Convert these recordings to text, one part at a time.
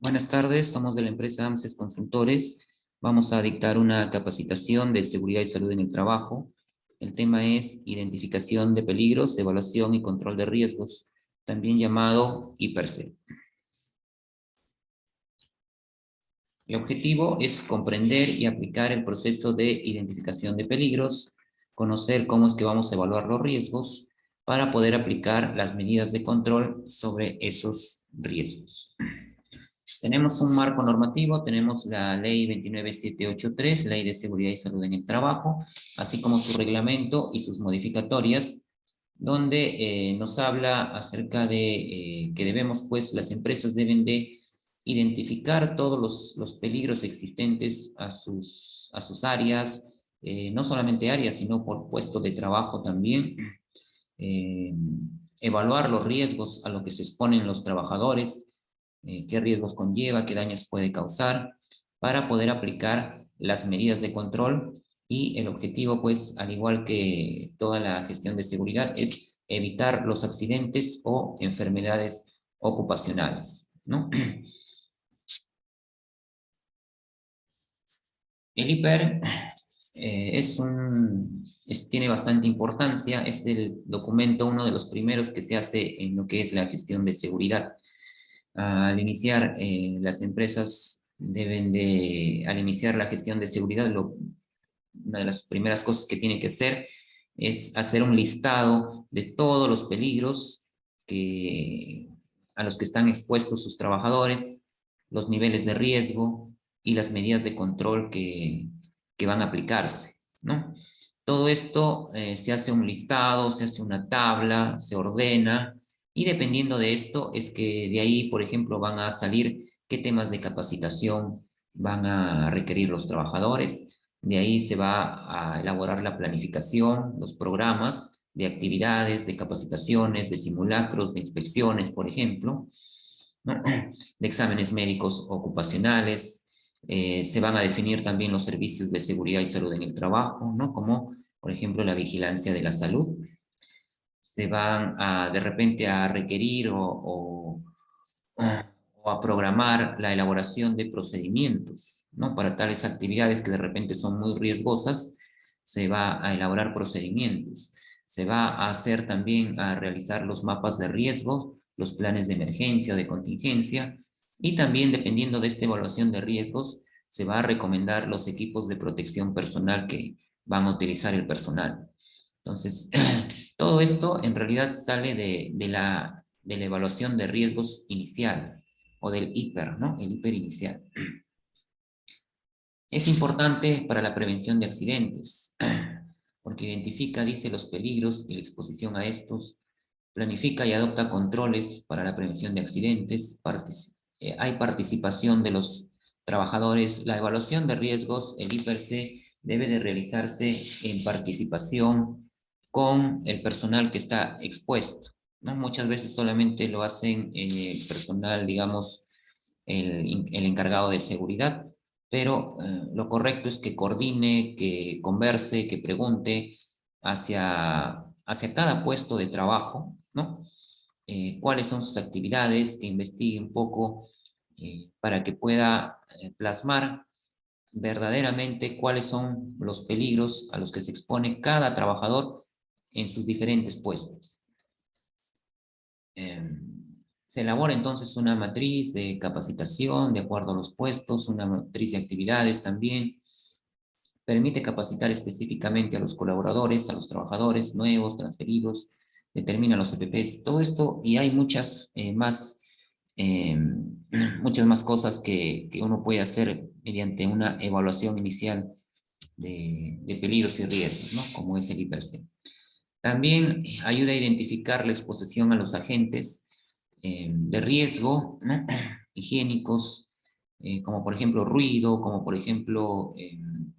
Buenas tardes, somos de la empresa AMSES Consultores. Vamos a dictar una capacitación de seguridad y salud en el trabajo. El tema es identificación de peligros, evaluación y control de riesgos, también llamado IPERSE. El objetivo es comprender y aplicar el proceso de identificación de peligros, conocer cómo es que vamos a evaluar los riesgos para poder aplicar las medidas de control sobre esos riesgos. Tenemos un marco normativo, tenemos la ley 29783, Ley de Seguridad y Salud en el Trabajo, así como su reglamento y sus modificatorias, donde nos habla acerca de que debemos, pues, las empresas deben de identificar todos los peligros existentes a sus áreas, no solamente áreas, sino por puesto de trabajo también, eh, evaluar los riesgos a los que se exponen los trabajadores, qué riesgos conlleva, qué daños puede causar, para poder aplicar las medidas de control. Y el objetivo, pues, al igual que toda la gestión de seguridad, es evitar los accidentes o enfermedades ocupacionales, ¿no? El IPER tiene bastante importancia, es el documento, uno de los primeros que se hace en lo que es la gestión de seguridad. Al iniciar, las empresas deben de, al iniciar la gestión de seguridad, una de las primeras cosas que tienen que hacer es hacer un listado de todos los peligros a los que están expuestos sus trabajadores, los niveles de riesgo y las medidas de control que van a aplicarse, ¿no? Todo esto se hace un listado, se hace una tabla, se ordena, y dependiendo de esto es que de ahí, por ejemplo, van a salir qué temas de capacitación van a requerir los trabajadores. De ahí se va a elaborar la planificación, los programas de actividades, de capacitaciones, de simulacros, de inspecciones, por ejemplo, ¿no? De exámenes médicos ocupacionales. Se van a definir también los servicios de seguridad y salud en el trabajo, ¿no? Como, por ejemplo, la vigilancia de la salud. Se van a, de repente, a requerir o a programar la elaboración de procedimientos, ¿no? Para tales actividades que de repente son muy riesgosas, se va a elaborar procedimientos. Se va a hacer también, a realizar los mapas de riesgo, los planes de emergencia o de contingencia, y también, dependiendo de esta evaluación de riesgos, se va a recomendar los equipos de protección personal que van a utilizar el personal. Entonces, todo esto en realidad sale de la evaluación de riesgos inicial o del IPER, ¿no? El IPER inicial. Es importante para la prevención de accidentes, porque identifica, dice, los peligros y la exposición a estos, planifica y adopta controles para la prevención de accidentes, hay participación de los trabajadores. La evaluación de riesgos, el IPER-C, debe de realizarse en participación con el personal que está expuesto, ¿no? Muchas veces solamente lo hacen el personal, digamos, el encargado de seguridad, pero lo correcto es que coordine, que converse, que pregunte hacia cada puesto de trabajo, ¿no? Cuáles son sus actividades, que investigue un poco para que pueda plasmar verdaderamente cuáles son los peligros a los que se expone cada trabajador en sus diferentes puestos. Se elabora entonces una matriz de capacitación de acuerdo a los puestos, una matriz de actividades también. Permite capacitar específicamente a los colaboradores, a los trabajadores nuevos, transferidos, determina los EPPs, todo esto, y hay eh, muchas más cosas que uno puede hacer mediante una evaluación inicial de peligros y riesgos, ¿no? Como es el IPERSE. También ayuda a identificar la exposición a los agentes de riesgo, ¿no? Higiénicos, como por ejemplo ruido, como por ejemplo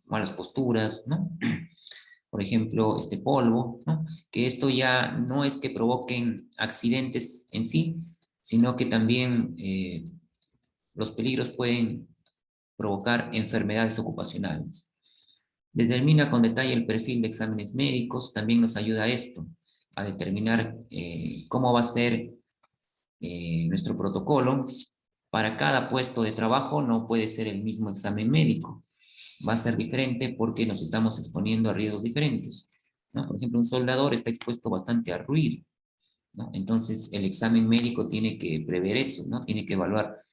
malas posturas, ¿no? Por ejemplo, este polvo, ¿no? Que esto ya no es que provoquen accidentes en sí, sino que también los peligros pueden provocar enfermedades ocupacionales. Determina con detalle el perfil de exámenes médicos, también nos ayuda a esto, a determinar cómo va a ser nuestro protocolo para cada puesto de trabajo no puede ser el mismo examen médico. Va a ser diferente porque nos estamos exponiendo a riesgos diferentes, ¿no? Por ejemplo, un soldador está expuesto bastante a ruido, ¿no? Entonces, el examen médico tiene que prever eso, ¿no? Tiene que evaluar,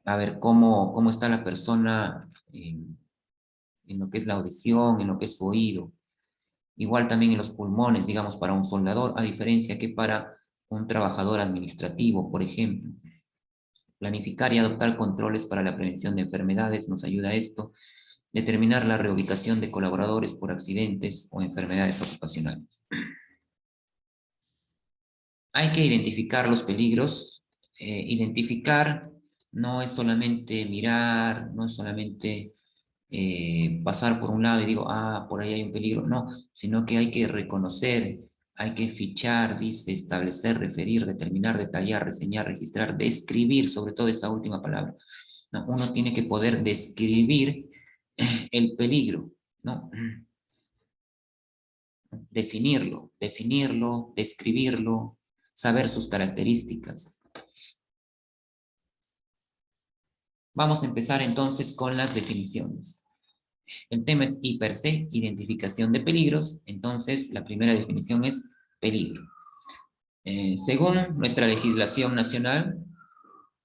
a ver, cómo está la persona en lo que es la audición, en lo que es su oído. Igual también en los pulmones, digamos, para un soldador, a diferencia que para un trabajador administrativo, por ejemplo. Planificar y adoptar controles para la prevención de enfermedades nos ayuda a esto. Determinar la reubicación de colaboradores por accidentes o enfermedades ocupacionales. Hay que identificar los peligros. Identificar no es solamente mirar, no es solamente pasar por un lado y digo, ah, por ahí hay un peligro. No, sino que hay que reconocer, hay que fichar, dice, establecer, referir, determinar, detallar, reseñar, registrar, describir, sobre todo esa última palabra. ¿No? Uno tiene que poder describir el peligro, ¿no? Definirlo, describirlo, saber sus características. Vamos a empezar entonces con las definiciones. El tema es I per se, identificación de peligros. Entonces, la primera definición es peligro. Según nuestra legislación nacional,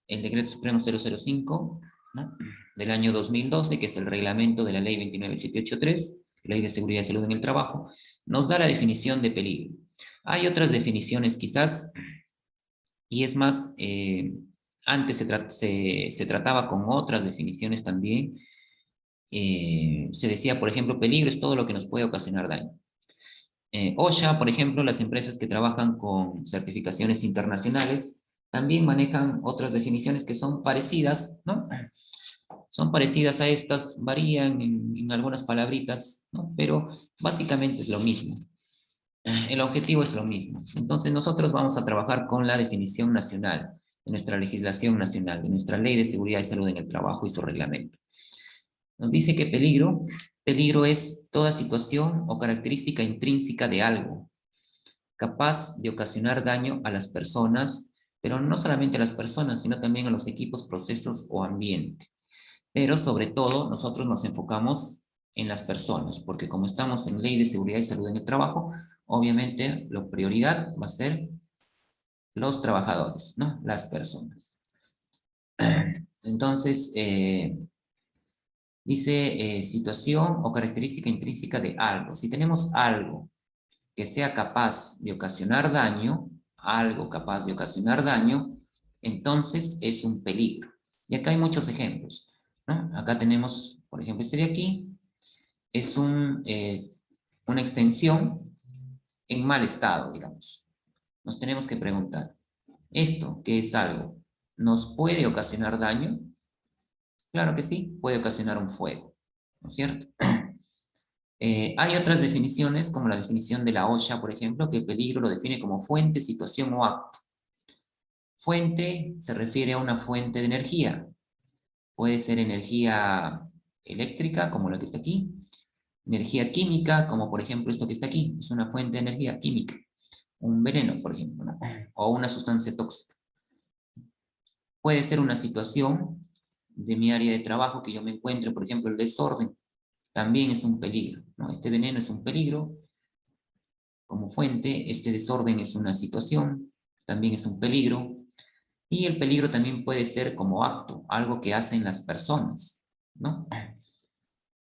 el Decreto Supremo 005, ¿no?, del año 2012, que es el reglamento de la Ley 29783, Ley de Seguridad y Salud en el Trabajo, nos da la definición de peligro. Hay otras definiciones quizás, y es más, antes se trataba con otras definiciones también. Se decía, por ejemplo, peligro es todo lo que nos puede ocasionar daño. OSHA, por ejemplo, las empresas que trabajan con certificaciones internacionales, también manejan otras definiciones que son parecidas, ¿no? Son parecidas a estas, varían en algunas palabritas, ¿no? Pero básicamente es lo mismo. El objetivo es lo mismo. Entonces nosotros vamos a trabajar con la definición nacional, de nuestra legislación nacional, de nuestra Ley de Seguridad y Salud en el Trabajo y su reglamento. Nos dice que peligro es toda situación o característica intrínseca de algo, capaz de ocasionar daño a las personas, pero no solamente a las personas, sino también a los equipos, procesos o ambiente. Pero sobre todo nosotros nos enfocamos en las personas, porque como estamos en Ley de Seguridad y Salud en el Trabajo, obviamente la prioridad va a ser los trabajadores, ¿no? Las personas. Entonces, dice situación o característica intrínseca de algo. Si tenemos algo que sea capaz de ocasionar daño, algo capaz de ocasionar daño, entonces es un peligro. Y acá hay muchos ejemplos, ¿no? Acá tenemos, por ejemplo, este de aquí, es una extensión en mal estado, digamos. Nos tenemos que preguntar, ¿esto que es algo nos puede ocasionar daño? Claro que sí, puede ocasionar un fuego, ¿no es cierto? Hay otras definiciones, como la definición de la OSHA, por ejemplo, que el peligro lo define como fuente, situación o acto. Fuente se refiere a una fuente de energía. Puede ser energía eléctrica, como la que está aquí. Energía química, como por ejemplo esto que está aquí. Es una fuente de energía química. Un veneno, por ejemplo, ¿no? O una sustancia tóxica. Puede ser una situación de mi área de trabajo que yo me encuentre, por ejemplo, el desorden. También es un peligro, ¿no? Este veneno es un peligro como fuente, este desorden es una situación, también es un peligro, y el peligro también puede ser como acto, algo que hacen las personas, ¿no?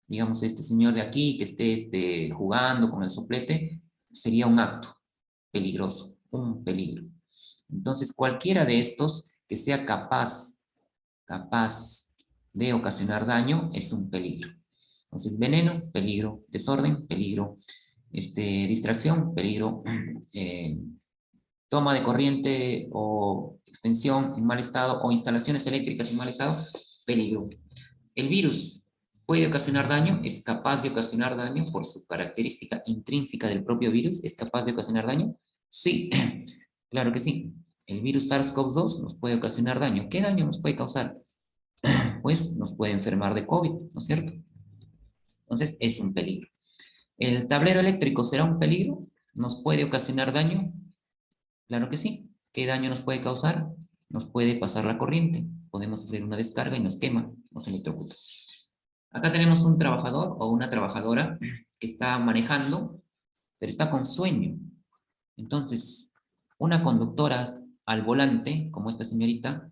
Digamos, este señor de aquí que esté jugando con el soplete, sería un acto peligroso, un peligro. Entonces, cualquiera de estos que sea capaz de ocasionar daño, es un peligro. Entonces, veneno, peligro, desorden, peligro, distracción, peligro, toma de corriente o extensión en mal estado o instalaciones eléctricas en mal estado, peligro. El virus puede ocasionar daño, es capaz de ocasionar daño por su característica intrínseca del propio virus, ¿es capaz de ocasionar daño? Sí, claro que sí. El virus SARS-CoV-2 nos puede ocasionar daño. ¿Qué daño nos puede causar? Pues nos puede enfermar de COVID, ¿no es cierto? Entonces es un peligro. ¿El tablero eléctrico será un peligro? ¿Nos puede ocasionar daño? Claro que sí. ¿Qué daño nos puede causar? nos puede pasar la corriente, podemos sufrir una descarga y nos quema, nos electrocuta. Acá tenemos un trabajador o una trabajadora que está manejando, pero está con sueño. Entonces, una conductora al volante, como esta señorita,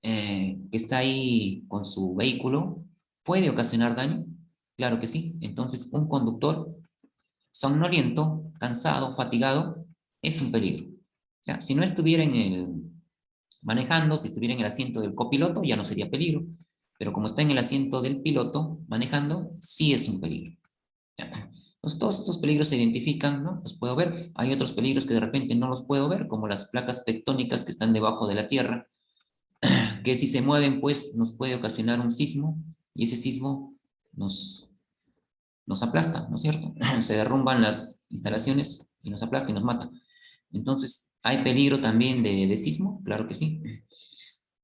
que está ahí con su vehículo, ¿puede ocasionar daño? Claro que sí. Entonces, un conductor somnoliento, cansado, fatigado, es un peligro. ¿Ya? Si no estuviera manejando, si estuviera en el asiento del copiloto, ya no sería peligro. Pero como está en el asiento del piloto manejando, sí es un peligro. ¿Ya? Entonces, todos estos peligros se identifican, ¿no? Los puedo ver. Hay otros peligros que de repente no los puedo ver, como las placas tectónicas que están debajo de la tierra, que si se mueven, pues nos puede ocasionar un sismo, y ese sismo nos aplasta, ¿no es cierto? Se derrumban las instalaciones y nos aplasta y nos mata. Entonces, ¿hay peligro también de sismo? Claro que sí.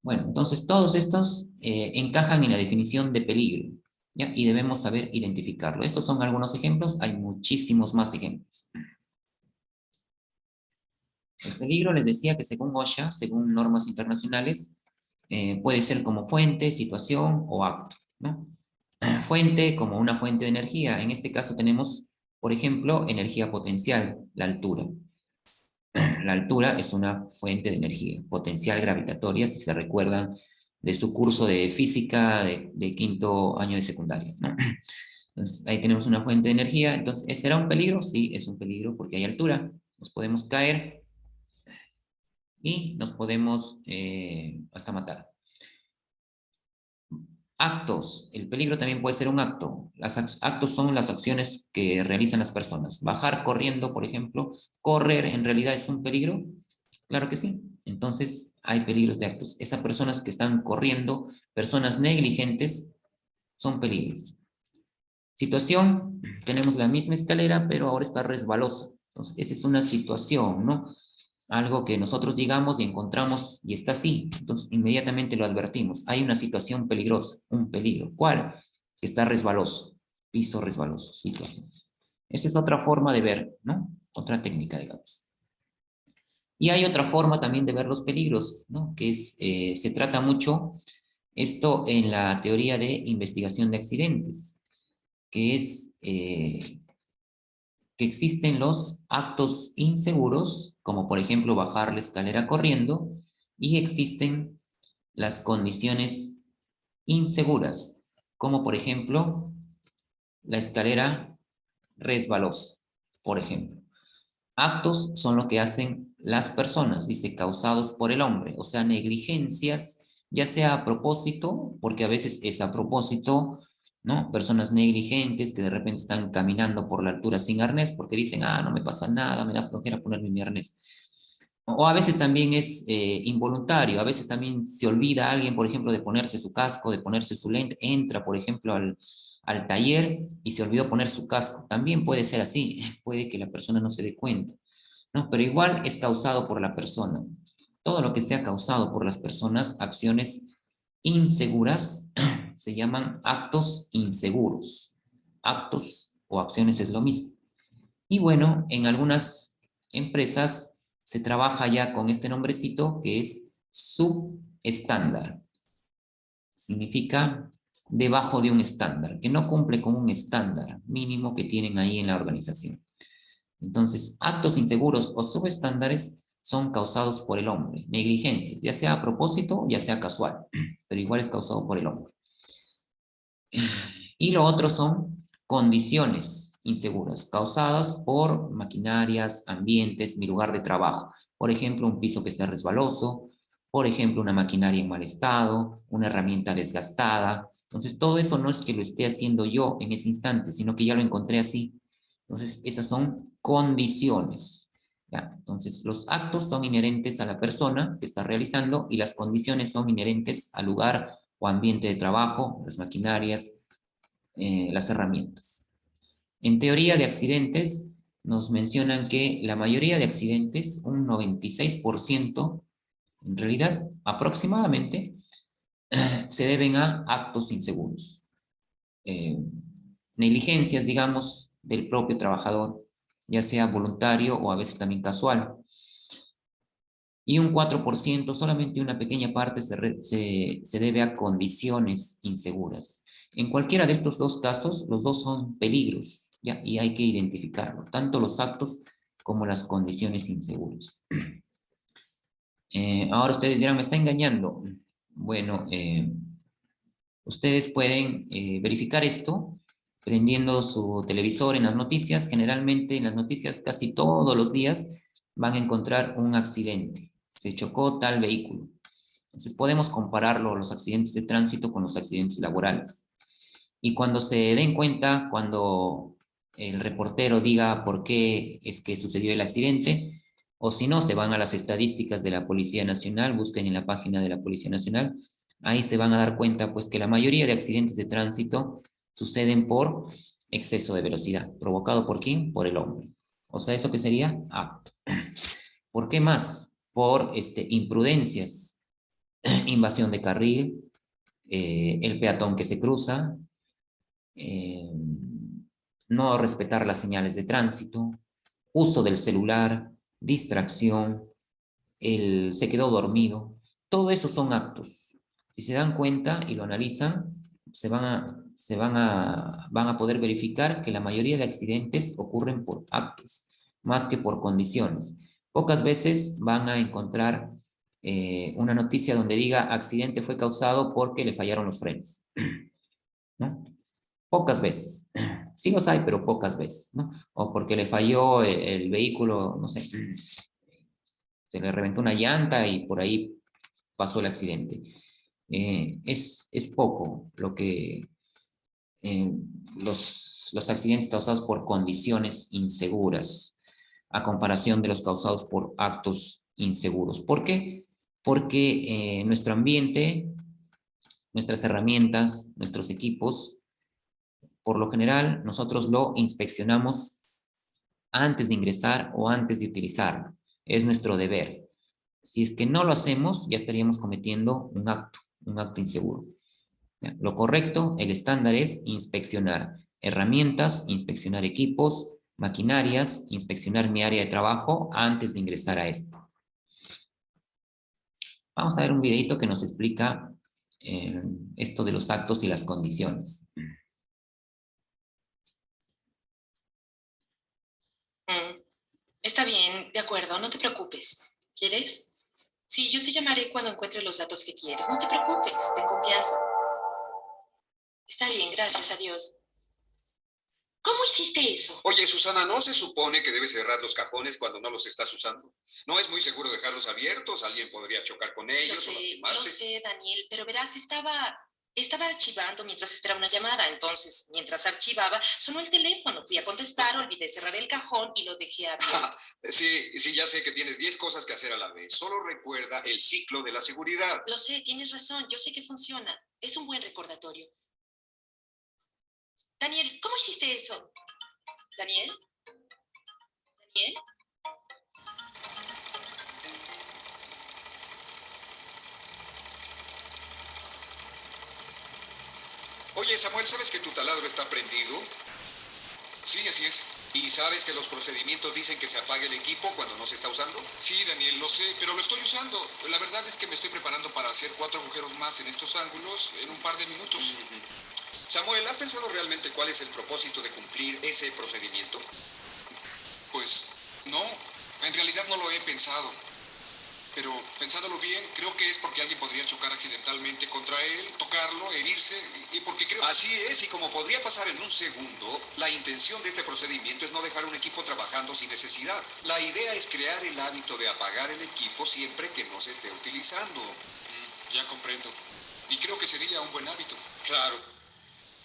Bueno, entonces todos estos encajan en la definición de peligro, ¿ya? Y debemos saber identificarlo. Estos son algunos ejemplos, hay muchísimos más ejemplos. El peligro, les decía que según OSHA, según normas internacionales, puede ser como fuente, situación o acto, ¿no? Fuente como una fuente de energía. En este caso tenemos, por ejemplo, energía potencial, la altura. La altura es una fuente de energía potencial gravitatoria, si se recuerdan de su curso de física de quinto año de secundaria, ¿no? Entonces, ahí tenemos una fuente de energía. Entonces, ¿será un peligro? Sí, es un peligro porque hay altura. Nos podemos caer y nos podemos hasta matar. Actos. El peligro también puede ser un acto. Actos son las acciones que realizan las personas. Bajar corriendo, por ejemplo. Correr en realidad es un peligro. Claro que sí. Entonces hay peligros de actos. Esas personas que están corriendo, personas negligentes, son peligros. Situación, tenemos la misma escalera, pero ahora está resbalosa. Entonces, esa es una situación, ¿no? Algo que nosotros llegamos y encontramos y está así. Entonces, inmediatamente lo advertimos. Hay una situación peligrosa, un peligro. ¿Cuál? Que está resbaloso, piso resbaloso, situación. Esa es otra forma de ver, ¿no? Otra técnica, digamos. Y hay otra forma también de ver los peligros, ¿no? Que es, se trata mucho esto en la teoría de investigación de accidentes, que es que existen los actos inseguros, como por ejemplo bajar la escalera corriendo, y existen las condiciones inseguras, como por ejemplo la escalera resbalosa, por ejemplo. Actos son lo que hacen las personas, dice, causados por el hombre, o sea, negligencias, ya sea a propósito, porque a veces es a propósito, ¿no? Personas negligentes que de repente están caminando por la altura sin arnés porque dicen, ah, no me pasa nada, me da flojera ponerme mi arnés. O a veces también es involuntario, a veces también se olvida alguien, por ejemplo, de ponerse su casco, de ponerse su lente, entra, por ejemplo, al taller y se olvidó poner su casco. También puede ser así, puede que la persona no se dé cuenta, ¿no? Pero igual es causado por la persona. Todo lo que sea causado por las personas, acciones inseguras, se llaman actos inseguros. Actos o acciones es lo mismo. Y bueno, en algunas empresas se trabaja ya con este nombrecito que es subestándar. Significa debajo de un estándar, que no cumple con un estándar mínimo que tienen ahí en la organización. Entonces, actos inseguros o subestándares son causados por el hombre, negligencias, ya sea a propósito, ya sea casual, pero igual es causado por el hombre. Y lo otro son condiciones inseguras causadas por maquinarias, ambientes, mi lugar de trabajo. Por ejemplo, un piso que esté resbaloso, por ejemplo, una maquinaria en mal estado, una herramienta desgastada. Entonces, todo eso no es que lo esté haciendo yo en ese instante, sino que ya lo encontré así. Entonces, esas son condiciones. ¿Ya? Entonces, los actos son inherentes a la persona que está realizando y las condiciones son inherentes al lugar o ambiente de trabajo, las maquinarias, las herramientas. En teoría de accidentes, nos mencionan que la mayoría de accidentes, un 96%, en realidad aproximadamente, se deben a actos inseguros. Eh, Negligencias, digamos, del propio trabajador, ya sea voluntario o a veces también casual. y un 4%, solamente una pequeña parte, se debe a condiciones inseguras. En cualquiera de estos dos casos, los dos son peligros, ¿ya? Y hay que identificarlo, tanto los actos como las condiciones inseguras. Ahora ustedes dirán, me está engañando. Bueno, ustedes pueden verificar esto prendiendo su televisor en las noticias. Generalmente en las noticias casi todos los días van a encontrar un accidente. Se chocó tal vehículo. Entonces podemos compararlo, los accidentes de tránsito con los accidentes laborales. Y cuando se den cuenta, cuando el reportero diga por qué es que sucedió el accidente, o si no, se van a las estadísticas de la Policía Nacional, busquen en la página de la Policía Nacional, ahí se van a dar cuenta pues que la mayoría de accidentes de tránsito suceden por exceso de velocidad. ¿Provocado por quién? Por el hombre. O sea, ¿eso qué sería? Acto. ¿Por qué más? Por imprudencias, invasión de carril, el peatón que se cruza, eh, no respetar las señales de tránsito, uso del celular, distracción, se quedó dormido. Todo eso son actos. Si se dan cuenta y lo analizan, van a poder verificar que la mayoría de accidentes ocurren por actos, más que por condiciones. Pocas veces van a encontrar una noticia donde diga accidente fue causado porque le fallaron los frenos, ¿no? Pocas veces. Sí los hay, pero pocas veces, ¿no? O porque le falló el vehículo, no sé, se le reventó una llanta y por ahí pasó el accidente. Es poco lo que eh, los accidentes causados por condiciones inseguras a comparación de los causados por actos inseguros. ¿Por qué? Porque nuestro ambiente, nuestras herramientas, nuestros equipos, por lo general, nosotros lo inspeccionamos antes de ingresar o antes de utilizarlo. Es nuestro deber. Si es que no lo hacemos, ya estaríamos cometiendo un acto inseguro. ¿Ya? Lo correcto, el estándar es inspeccionar herramientas, inspeccionar equipos, maquinarias, inspeccionar mi área de trabajo antes de ingresar a esto. Vamos a ver un videito que nos explica esto de los actos y las condiciones. Está bien, de acuerdo, no te preocupes. ¿Quieres? Sí, yo te llamaré cuando encuentre los datos que quieres. No te preocupes, ten confianza. Está bien, gracias, adiós. ¿Cómo hiciste eso? Oye, Susana, ¿no se supone que debes cerrar los cajones cuando no los estás usando? No es muy seguro dejarlos abiertos, alguien podría chocar con ellos o Lo lastimarse. sé, Daniel, pero verás, estaba archivando mientras esperaba una llamada. Entonces, mientras archivaba, sonó el teléfono. Fui a contestar, olvidé cerrar el cajón y lo dejé abierto. Sí, sí, ya sé que tienes 10 cosas que hacer a la vez. Solo recuerda el ciclo de la seguridad. Lo sé, tienes razón, yo sé que funciona. Es un buen recordatorio. Daniel, ¿cómo hiciste eso? ¿Daniel? ¿Daniel? Oye, Samuel, ¿sabes que tu taladro está prendido? Sí, así es. ¿Y sabes que los procedimientos dicen que se apague el equipo cuando no se está usando? Sí, Daniel, lo sé, pero lo estoy usando. La verdad es que me estoy preparando para hacer 4 agujeros más en estos ángulos en un par de minutos. Samuel, ¿has pensado realmente cuál es el propósito de cumplir ese procedimiento? Pues no, en realidad no lo he pensado. Pero pensándolo bien, creo que es porque alguien podría chocar accidentalmente contra él, tocarlo, herirse, y porque creo... Así es, y como podría pasar en un segundo, la intención de este procedimiento es no dejar un equipo trabajando sin necesidad. La idea es crear el hábito de apagar el equipo siempre que no se esté utilizando. Ya comprendo. Y creo que sería un buen hábito. Claro.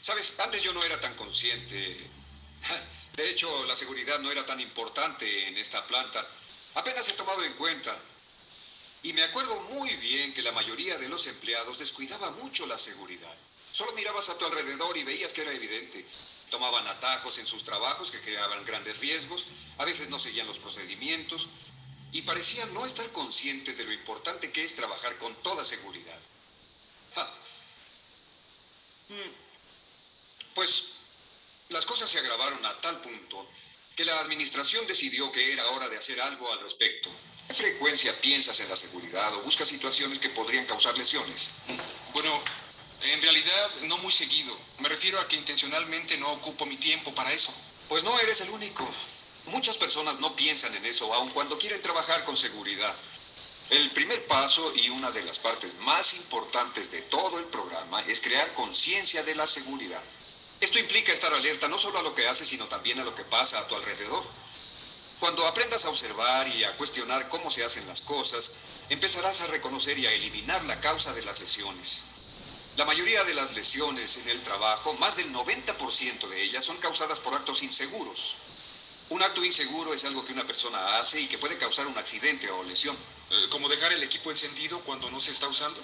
Sabes, antes yo no era tan consciente. De hecho, la seguridad no era tan importante en esta planta. Apenas he tomado en cuenta. Y me acuerdo muy bien que la mayoría de los empleados descuidaba mucho la seguridad. Solo mirabas a tu alrededor y veías que era evidente. Tomaban atajos en sus trabajos que creaban grandes riesgos, a veces no seguían los procedimientos y parecían no estar conscientes de lo importante que es trabajar con toda seguridad. Ja. Pues las cosas se agravaron a tal punto que la administración decidió que era hora de hacer algo al respecto. ¿Qué frecuencia piensas en la seguridad o buscas situaciones que podrían causar lesiones? Bueno, en realidad no muy seguido. Me refiero a que intencionalmente no ocupo mi tiempo para eso. Pues no eres el único. Muchas personas no piensan en eso, aun cuando quieren trabajar con seguridad. El primer paso y una de las partes más importantes de todo el programa es crear conciencia de la seguridad. Esto implica estar alerta no solo a lo que haces, sino también a lo que pasa a tu alrededor. Cuando aprendas a observar y a cuestionar cómo se hacen las cosas, empezarás a reconocer y a eliminar la causa de las lesiones. La mayoría de las lesiones en el trabajo, más del 90% de ellas, son causadas por actos inseguros. Un acto inseguro es algo que una persona hace y que puede causar un accidente o lesión. ¿Como dejar el equipo encendido cuando no se está usando?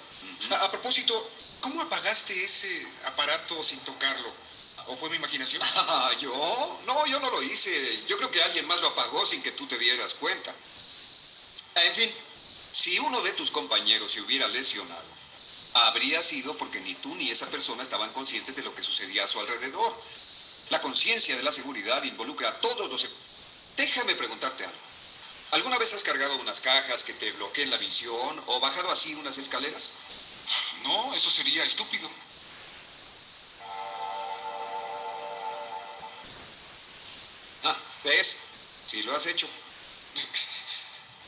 A propósito, ¿cómo apagaste ese aparato sin tocarlo? ¿O fue mi imaginación? ¿Yo? No, yo no lo hice. Yo creo que alguien más lo apagó sin que tú te dieras cuenta. En fin, si uno de tus compañeros se hubiera lesionado, habría sido porque ni tú ni esa persona estaban conscientes de lo que sucedía a su alrededor. La conciencia de la seguridad involucra a todos los... Déjame preguntarte algo. ¿Alguna vez has cargado unas cajas que te bloqueen la visión o bajado así unas escaleras? No, eso sería estúpido. ¿Ves? Sí lo has hecho.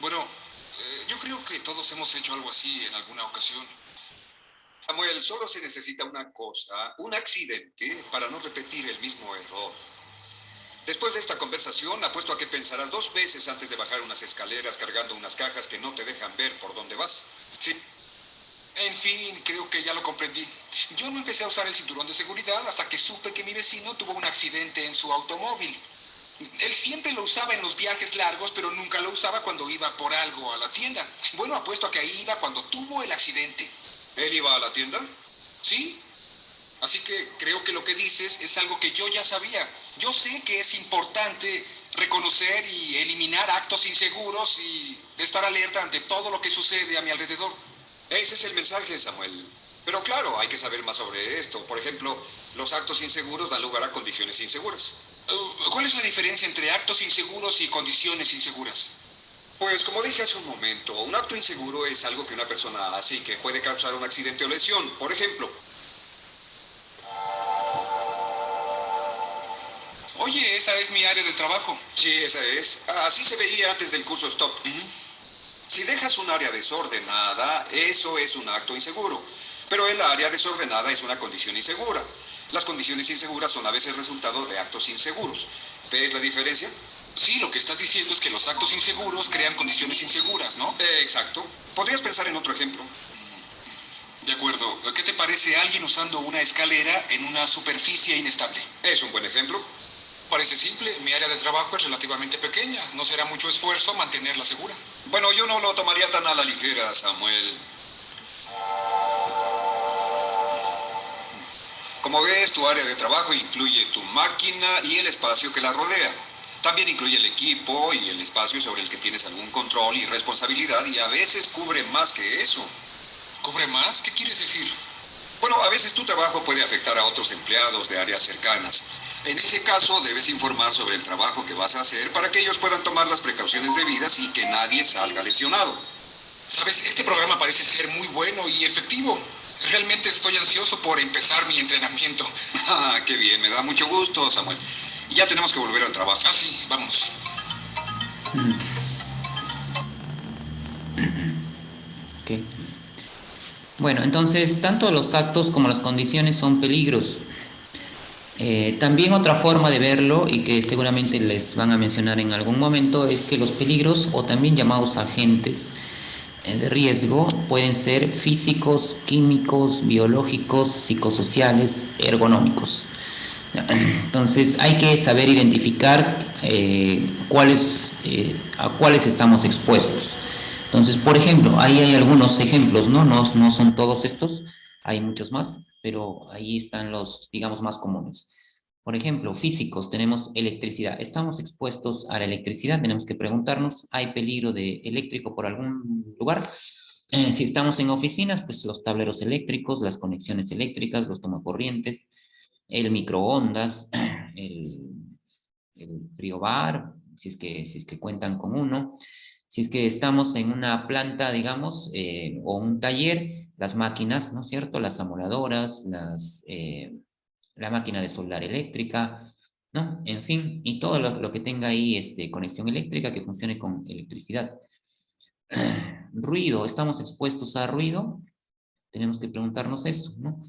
Bueno, yo creo que todos hemos hecho algo así en alguna ocasión. Samuel, solo se necesita una cosa, un accidente, para no repetir el mismo error. Después de esta conversación, apuesto a que pensarás 2 veces antes de bajar unas escaleras cargando unas cajas que no te dejan ver por dónde vas. Sí. En fin, creo que ya lo comprendí. Yo no empecé a usar el cinturón de seguridad hasta que supe que mi vecino tuvo un accidente en su automóvil. Él siempre lo usaba en los viajes largos, pero nunca lo usaba cuando iba por algo a la tienda. Bueno, apuesto a que ahí iba cuando tuvo el accidente. ¿Él iba a la tienda? Sí. Así que creo que lo que dices es algo que yo ya sabía. Yo sé que es importante reconocer y eliminar actos inseguros y estar alerta ante todo lo que sucede a mi alrededor. Ese es el mensaje, Samuel. Pero claro, hay que saber más sobre esto. Por ejemplo, los actos inseguros dan lugar a condiciones inseguras. ¿Cuál es la diferencia entre actos inseguros y condiciones inseguras? Pues como dije hace un momento, un acto inseguro es algo que una persona hace y que puede causar un accidente o lesión. Por ejemplo... Oye, esa es mi área de trabajo. Sí, esa es. Así se veía antes del curso STOP. Si dejas un área desordenada, eso es un acto inseguro. Pero el área desordenada es una condición insegura. Las condiciones inseguras son a veces resultado de actos inseguros. ¿Ves la diferencia? Sí, lo que estás diciendo es que los actos inseguros crean condiciones inseguras, ¿no? Exacto. ¿Podrías pensar en otro ejemplo? De acuerdo. ¿Qué te parece alguien usando una escalera en una superficie inestable? Es un buen ejemplo. Parece simple. Mi área de trabajo es relativamente pequeña. No será mucho esfuerzo mantenerla segura. Bueno, yo no lo tomaría tan a la ligera, Samuel. Como ves, tu área de trabajo incluye tu máquina y el espacio que la rodea. También incluye el equipo y el espacio sobre el que tienes algún control y responsabilidad, y a veces cubre más que eso. ¿Cubre más? ¿Qué quieres decir? Bueno, a veces tu trabajo puede afectar a otros empleados de áreas cercanas. En ese caso, debes informar sobre el trabajo que vas a hacer para que ellos puedan tomar las precauciones debidas y que nadie salga lesionado. Sabes, este programa parece ser muy bueno y efectivo. Realmente estoy ansioso por empezar mi entrenamiento. Qué bien, me da mucho gusto, Samuel. Y ya tenemos que volver al trabajo. Sí, vamos. Ok. Bueno, entonces, tanto los actos como las condiciones son peligros. También otra forma de verlo, y que seguramente les van a mencionar en algún momento, es que los peligros, o también llamados agentes de riesgo, pueden ser físicos, químicos, biológicos, psicosociales, ergonómicos. Entonces hay que saber identificar a cuáles estamos expuestos. Entonces, por ejemplo, ahí hay algunos ejemplos, ¿no? No son todos estos, hay muchos más, pero ahí están los, digamos, más comunes. Por ejemplo, físicos, tenemos electricidad. Estamos expuestos a la electricidad, tenemos que preguntarnos, ¿hay peligro de eléctrico por algún lugar? Si estamos en oficinas, pues los tableros eléctricos, las conexiones eléctricas, los tomacorrientes, el microondas, el frigobar, si es que cuentan con uno. Si es que estamos en una planta, digamos, o un taller, las máquinas, ¿no es cierto? Las amoladoras, la máquina de soldar eléctrica, ¿no? En fin, y todo lo que tenga ahí conexión eléctrica que funcione con electricidad. Ruido, ¿estamos expuestos a ruido? Tenemos que preguntarnos eso, ¿no?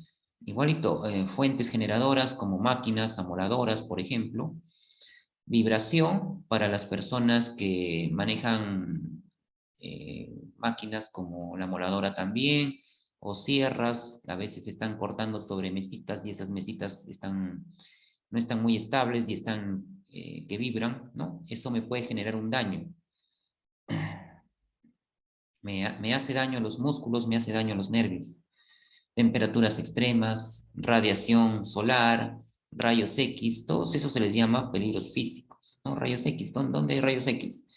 Igualito, fuentes generadoras como máquinas amoladoras, por ejemplo. Vibración para las personas que manejan máquinas como la moladora también, o sierras, a veces están cortando sobre mesitas y esas mesitas no están muy estables y que vibran, ¿no? Eso me puede generar un daño. Me hace daño a los músculos, me hace daño a los nervios. Temperaturas extremas, radiación solar, rayos X, todos esos se les llama peligros físicos, ¿no? Rayos X, ¿dónde hay rayos X?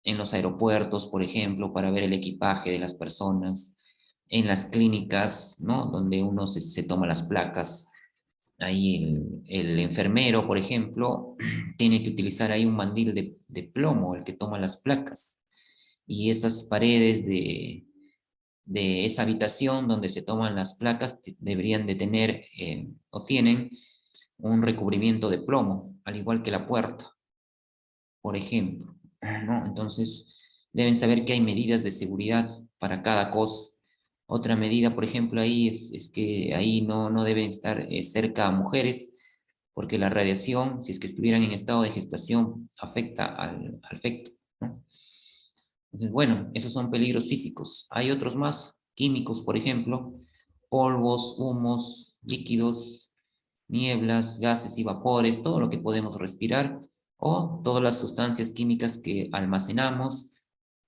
En los aeropuertos, por ejemplo, para ver el equipaje de las personas, en las clínicas, ¿no? Donde uno se toma las placas. Ahí el enfermero, por ejemplo, tiene que utilizar ahí un mandil de plomo, el que toma las placas. Y esas paredes de esa habitación donde se toman las placas deberían de tener o tienen un recubrimiento de plomo, al igual que la puerta, por ejemplo, ¿no? Entonces, deben saber que hay medidas de seguridad para cada cosa. Otra medida, por ejemplo, ahí es que ahí no deben estar cerca a mujeres, porque la radiación, si es que estuvieran en estado de gestación, afecta al feto, ¿no? Entonces, bueno, esos son peligros físicos. Hay otros más, químicos, por ejemplo, polvos, humos, líquidos, nieblas, gases y vapores, todo lo que podemos respirar, o todas las sustancias químicas que almacenamos,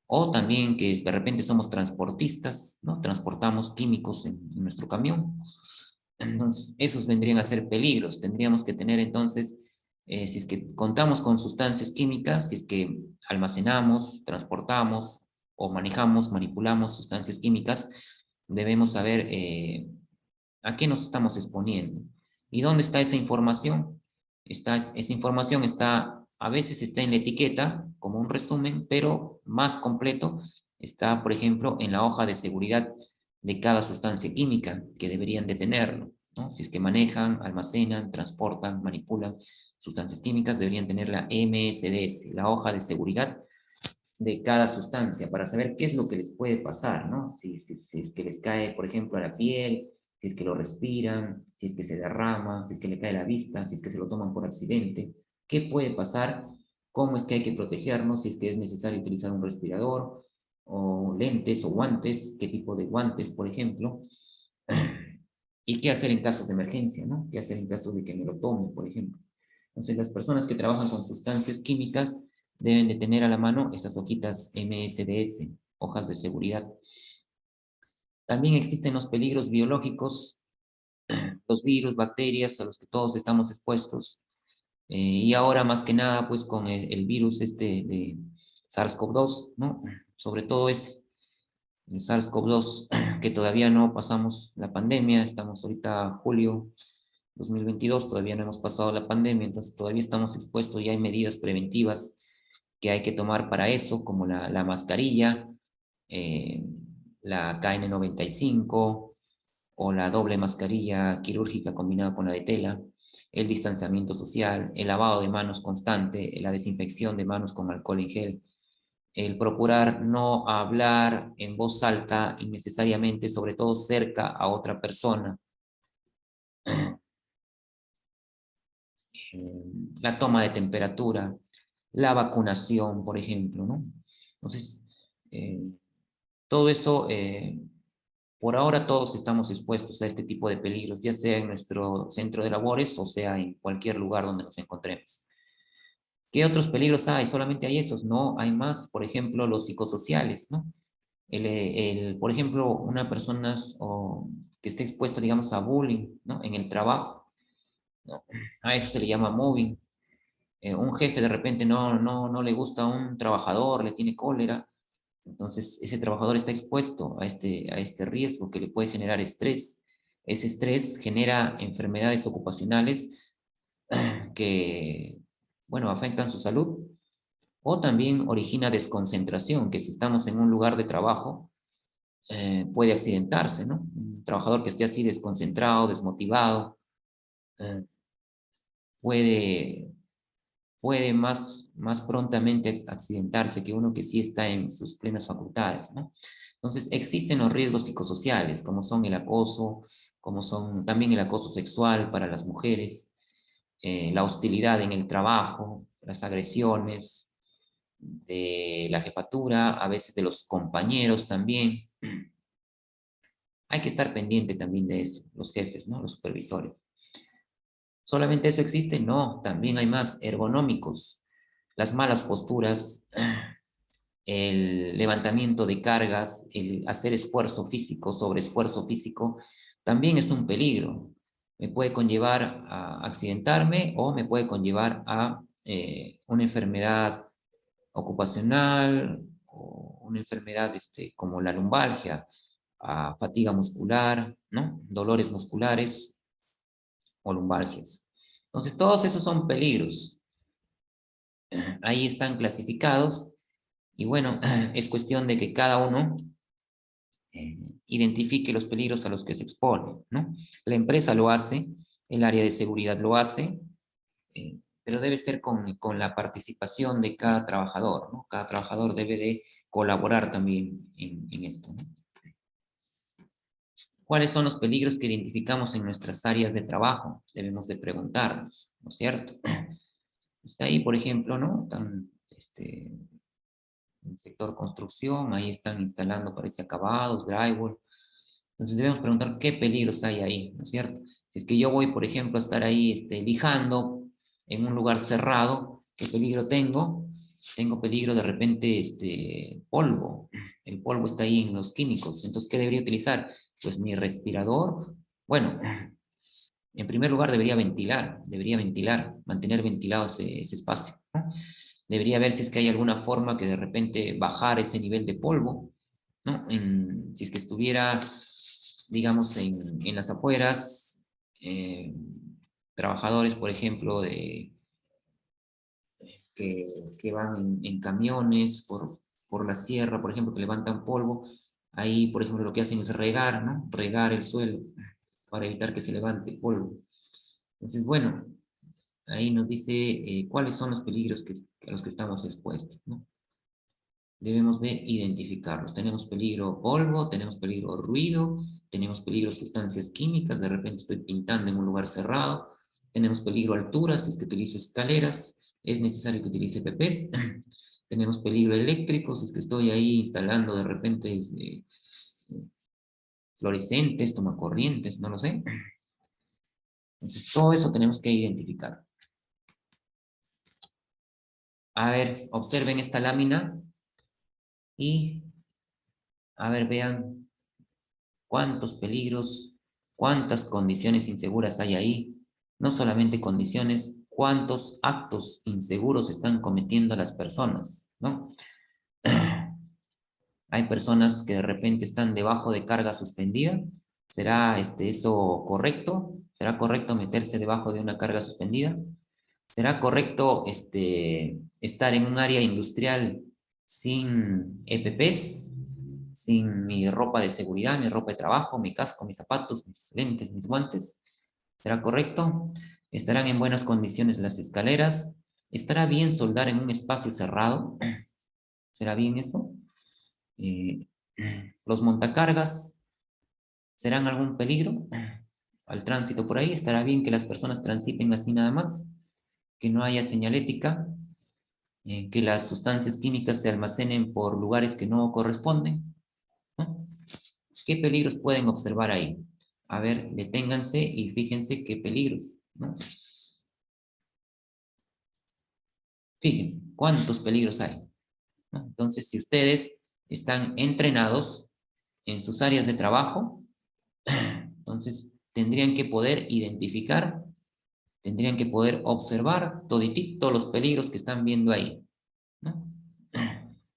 o también que de repente somos transportistas, ¿no? Transportamos químicos en nuestro camión. Entonces, esos vendrían a ser peligros. Tendríamos que tener entonces, si es que contamos con sustancias químicas, si es que almacenamos, transportamos o manejamos, manipulamos sustancias químicas, debemos saber a qué nos estamos exponiendo. ¿Y dónde está esa información? Esa información a veces está en la etiqueta, como un resumen, pero más completo está, por ejemplo, en la hoja de seguridad de cada sustancia química que deberían de tenerlo, ¿no? Si es que manejan, almacenan, transportan, manipulan sustancias químicas, deberían tener la MSDS, la hoja de seguridad de cada sustancia, para saber qué es lo que les puede pasar, ¿no? Si es que les cae, por ejemplo, a la piel, si es que lo respiran, si es que se derrama, si es que le cae la vista, si es que se lo toman por accidente, qué puede pasar, cómo es que hay que protegernos, si es que es necesario utilizar un respirador, o lentes o guantes, qué tipo de guantes, por ejemplo, y qué hacer en casos de emergencia, ¿no? Qué hacer en caso de que me lo tome, por ejemplo. Entonces, las personas que trabajan con sustancias químicas deben de tener a la mano esas hojitas MSDS, hojas de seguridad. También existen los peligros biológicos, los virus, bacterias a los que todos estamos expuestos. Y ahora más que nada, pues con el virus de SARS-CoV-2, ¿no? Sobre todo el SARS-CoV-2, que todavía no pasamos la pandemia, estamos ahorita julio 2022, todavía no hemos pasado la pandemia, entonces todavía estamos expuestos y hay medidas preventivas que hay que tomar para eso, como la mascarilla, eh, la KN95 o la doble mascarilla quirúrgica combinada con la de tela, el distanciamiento social, el lavado de manos constante, la desinfección de manos con alcohol en gel, el procurar no hablar en voz alta innecesariamente, sobre todo cerca a otra persona, la toma de temperatura, la vacunación, por ejemplo, ¿no? Entonces, todo eso, por ahora todos estamos expuestos a este tipo de peligros, ya sea en nuestro centro de labores o sea en cualquier lugar donde nos encontremos. ¿Qué otros peligros hay? Solamente hay esos, ¿no? Hay más, por ejemplo, los psicosociales, ¿no? Por ejemplo, una persona que esté expuesta, digamos, a bullying, ¿no? En el trabajo, ¿no? A eso se le llama mobbing. Un jefe de repente no le gusta a un trabajador, le tiene cólera, entonces ese trabajador está expuesto a este riesgo que le puede generar estrés. Ese estrés genera enfermedades ocupacionales que, bueno, afectan su salud O también origina desconcentración, que si estamos en un lugar de trabajo, puede accidentarse, ¿no? Un trabajador que esté así desconcentrado, desmotivado, eh, puede, puede más prontamente accidentarse que uno que sí está en sus plenas facultades, ¿no? Entonces, existen los riesgos psicosociales, como son el acoso, como son también el acoso sexual para las mujeres, la hostilidad en el trabajo, las agresiones de la jefatura, a veces de los compañeros también. Hay que estar pendiente también de eso, los jefes, ¿no? Los supervisores. ¿Solamente eso existe? No, también hay más ergonómicos, las malas posturas, el levantamiento de cargas, el hacer esfuerzo físico sobre esfuerzo físico, también es un peligro. Me puede conllevar a accidentarme o me puede conllevar a una enfermedad ocupacional o una enfermedad como la lumbalgia, a fatiga muscular, ¿no? Dolores musculares o lumbalgias. Entonces, todos esos son peligros. Ahí están clasificados y bueno, es cuestión de que cada uno identifique los peligros a los que se expone, ¿no? La empresa lo hace, el área de seguridad lo hace, pero debe ser con la participación de cada trabajador, ¿no? Cada trabajador debe de colaborar también en esto, ¿no? ¿Cuáles son los peligros que identificamos en nuestras áreas de trabajo? Debemos de preguntarnos, ¿no es cierto? Está ahí, por ejemplo, ¿no? Están, en el sector construcción, ahí están instalando, parece, acabados, drywall. Entonces debemos preguntar qué peligros hay ahí, ¿no es cierto? Si es que yo voy, por ejemplo, a estar ahí lijando en un lugar cerrado, ¿qué peligro tengo? Tengo peligro de repente, polvo. El polvo está ahí en los químicos. Entonces, ¿qué debería utilizar? Pues mi respirador. Bueno, en primer lugar debería ventilar, mantener ventilado ese espacio, ¿no? Debería ver si es que hay alguna forma que de repente bajar ese nivel de polvo, ¿no? Si es que estuviera, digamos, en las afueras, trabajadores, por ejemplo, que van en camiones por la sierra, por ejemplo, que levantan polvo, ahí, por ejemplo, lo que hacen es regar, ¿no? Regar el suelo para evitar que se levante polvo. Entonces, bueno, ahí nos dice cuáles son los peligros a los que estamos expuestos, ¿no? Debemos de identificarlos. Tenemos peligro polvo, tenemos peligro ruido, tenemos peligro sustancias químicas, de repente estoy pintando en un lugar cerrado, tenemos peligro altura, si es que utilizo escaleras, es necesario que utilice PPs, tenemos peligro eléctrico, si es que estoy ahí instalando de repente fluorescentes, tomacorrientes, no lo sé. Entonces, todo eso tenemos que identificar. A ver, observen esta lámina y, a ver, vean cuántos peligros, cuántas condiciones inseguras hay ahí. No solamente condiciones, cuántos actos inseguros están cometiendo las personas, ¿no? Hay personas que de repente están debajo de carga suspendida. ¿Será eso correcto? ¿Será correcto meterse debajo de una carga suspendida? ¿Será correcto estar en un área industrial sin EPPs, sin mi ropa de seguridad, mi ropa de trabajo, mi casco, mis zapatos, mis lentes, mis guantes? ¿Será correcto? ¿Estarán en buenas condiciones las escaleras? ¿Estará bien soldar en un espacio cerrado? ¿Será bien eso? Eh, ¿Los montacargas serán algún peligro al tránsito por ahí? ¿Estará bien que las personas transiten así nada más? ¿Que no haya señalética? ¿Que las sustancias químicas se almacenen por lugares que no corresponden? ¿No? ¿Qué peligros pueden observar ahí? A ver, deténganse y fíjense qué peligros, ¿no? Fíjense, ¿cuántos peligros hay? ¿No? Entonces, si ustedes están entrenados en sus áreas de trabajo, entonces tendrían que poder identificar, tendrían que poder observar todos los peligros que están viendo ahí, ¿no?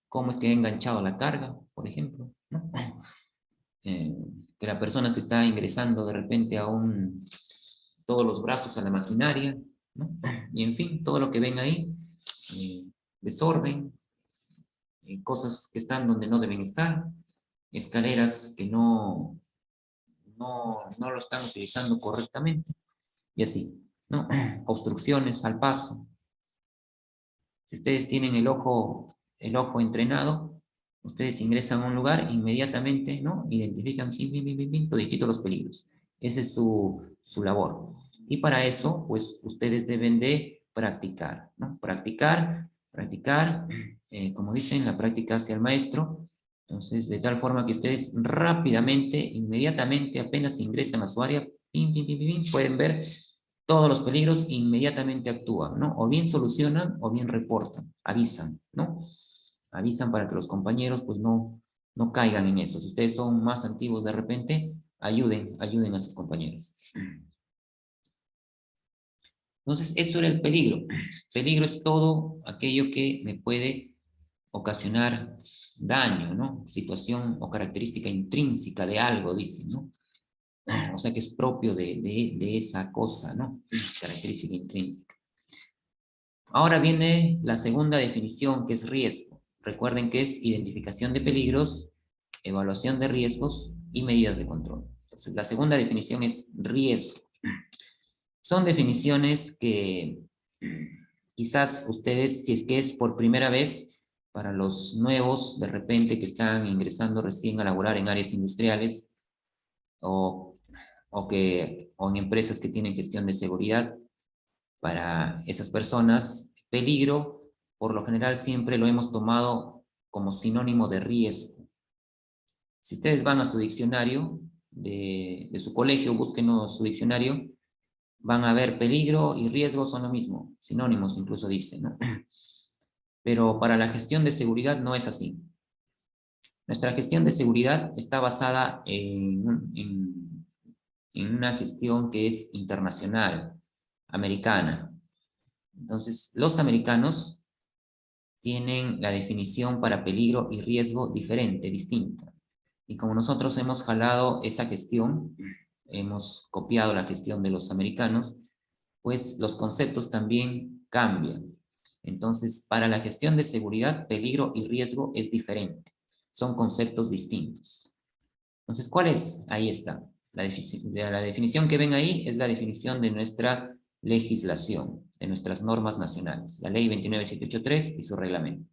Cómo es que ha enganchado la carga, por ejemplo, ¿no? Eh, que la persona se está ingresando de repente todos los brazos a la maquinaria, ¿no? Y en fin, todo lo que ven ahí, desorden, cosas que están donde no deben estar, escaleras que no lo están utilizando correctamente, y así, ¿no? Obstrucciones al paso. Si ustedes tienen el ojo entrenado, ustedes ingresan a un lugar, inmediatamente, ¿no? Identifican, toditito los peligros. Ese es su labor. Y para eso, pues, ustedes deben de practicar, ¿no? Practicar, como dicen, la práctica hacia el maestro. Entonces, de tal forma que ustedes rápidamente, inmediatamente, apenas ingresan a su área, pueden ver todos los peligros, inmediatamente actúan, ¿no? O bien solucionan o bien reportan, avisan, ¿no? Avisan para que los compañeros pues no caigan en eso. Si ustedes son más antiguos de repente, ayuden a sus compañeros. Entonces, eso era el peligro. Peligro es todo aquello que me puede ocasionar daño, ¿no? Situación o característica intrínseca de algo, dicen, ¿no? O sea que es propio de esa cosa, ¿no? Característica intrínseca. Ahora viene la segunda definición, que es riesgo. Recuerden que es identificación de peligros, evaluación de riesgos y medidas de control. Entonces, la segunda definición es riesgo. Son definiciones que quizás ustedes, si es que es por primera vez, para los nuevos, de repente, que están ingresando recién a laborar en áreas industriales, o en empresas que tienen gestión de seguridad, para esas personas, peligro, por lo general siempre lo hemos tomado como sinónimo de riesgo. Si ustedes van a su diccionario de su colegio, busquen su diccionario, van a ver peligro y riesgo son lo mismo, sinónimos incluso dicen, ¿no? Pero para la gestión de seguridad no es así. Nuestra gestión de seguridad está basada en una gestión que es internacional, americana. Entonces, los americanos tienen la definición para peligro y riesgo diferente, distinta. Y como nosotros hemos jalado esa gestión, hemos copiado la gestión de los americanos, pues los conceptos también cambian. Entonces, para la gestión de seguridad, peligro y riesgo es diferente. Son conceptos distintos. Entonces, ¿cuál es? Ahí está. La definición que ven ahí es la definición de nuestra legislación, de nuestras normas nacionales, la ley 29783 y su reglamento,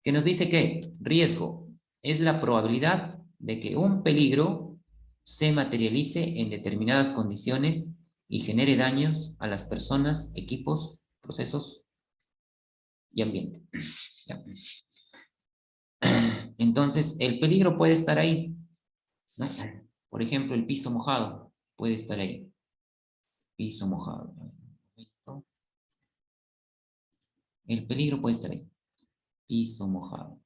que nos dice que riesgo es la probabilidad de que un peligro se materialice en determinadas condiciones y genere daños a las personas, equipos, procesos y ambiente. Ya. Entonces, el peligro puede estar ahí, ¿no? Por ejemplo, el piso mojado puede estar ahí. Piso mojado. El peligro puede estar ahí. Piso mojado.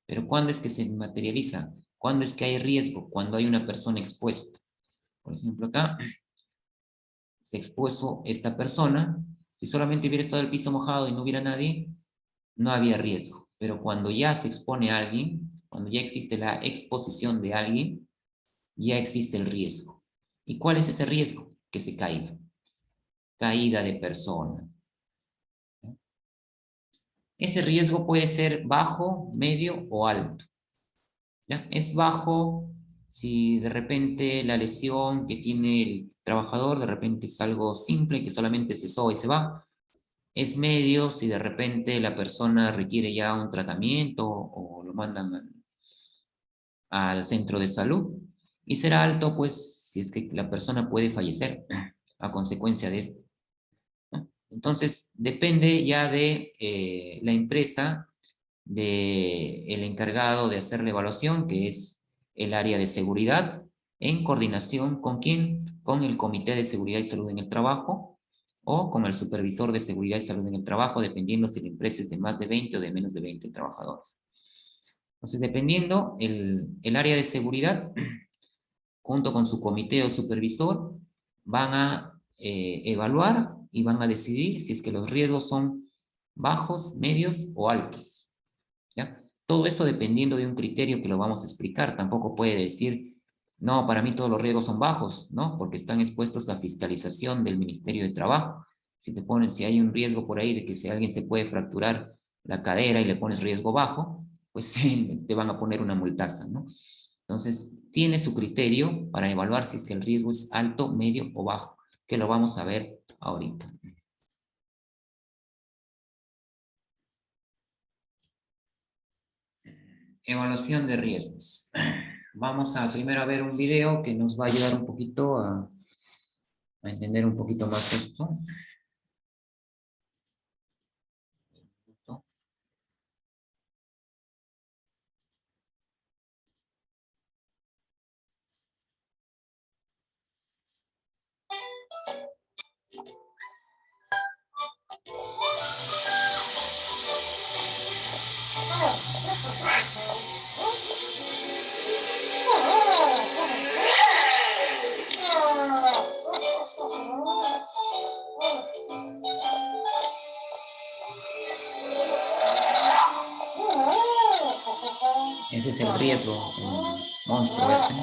Pero ¿cuándo es que se materializa? ¿Cuándo es que hay riesgo? Cuando hay una persona expuesta. Por ejemplo, acá se expuso esta persona. Si solamente hubiera estado el piso mojado y no hubiera nadie, no había riesgo. Pero cuando ya se expone a alguien, cuando ya existe la exposición de alguien, ya existe el riesgo. ¿Y cuál es ese riesgo? Que se caiga. Caída de persona. Ese riesgo puede ser bajo, medio o alto. ¿Ya? Es bajo si de repente la lesión que tiene el trabajador de repente es algo simple, que solamente se soba y se va. Es medio si de repente la persona requiere ya un tratamiento o lo mandan al centro de salud. Y será alto, pues, si es que la persona puede fallecer a consecuencia de esto. Entonces, depende ya de la empresa, del encargado de hacer la evaluación, que es el área de seguridad, en coordinación con quién, con el Comité de Seguridad y Salud en el Trabajo, o con el Supervisor de Seguridad y Salud en el Trabajo, dependiendo si la empresa es de más de 20 o de menos de 20 trabajadores. Entonces, dependiendo el área de seguridad, junto con su comité o supervisor, van a evaluar y van a decidir si es que los riesgos son bajos, medios o altos. ¿Ya? Todo eso dependiendo de un criterio que lo vamos a explicar. Tampoco puede decir, no, para mí todos los riesgos son bajos, ¿no? Porque están expuestos a fiscalización del Ministerio de Trabajo. Si hay un riesgo por ahí de que si alguien se puede fracturar la cadera y le pones riesgo bajo, pues te van a poner una multaza, ¿no? Entonces, tiene su criterio para evaluar si es que el riesgo es alto, medio o bajo, que lo vamos a ver ahorita. Evaluación de riesgos. Vamos a primero a ver un video que nos va a ayudar un poquito a entender un poquito más esto. Ese es el riesgo, el monstruo ese.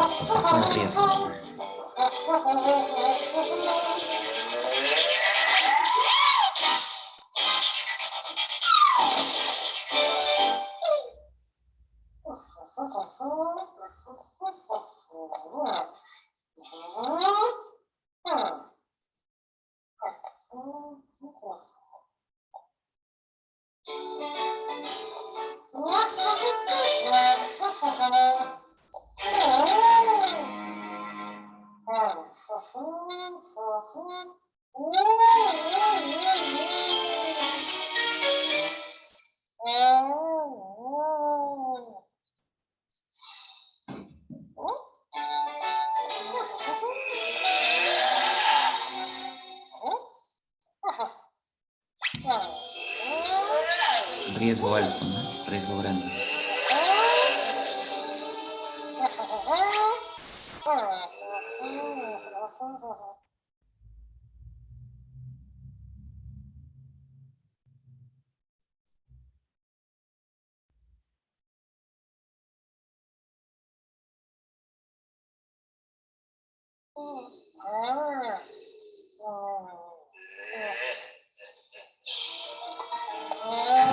Esto se fue el riesgo. Riesgo alto, ¿no? Riesgo grande.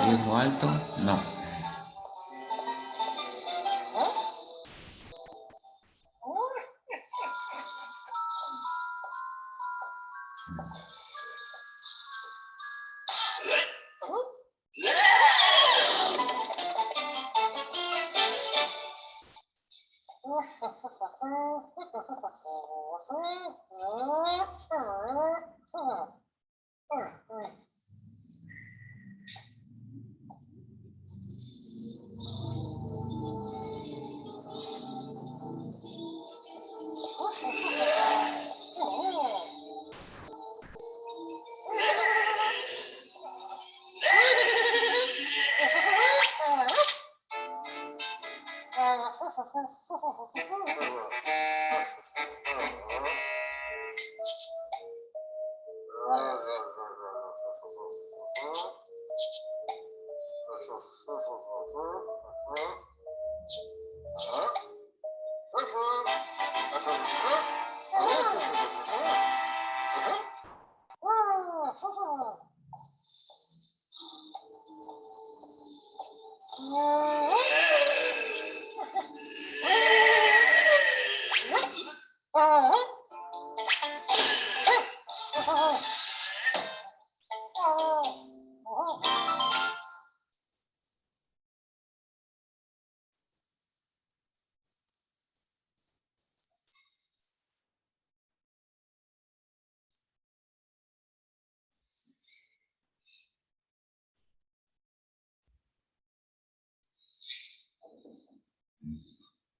Riesgo alto, no.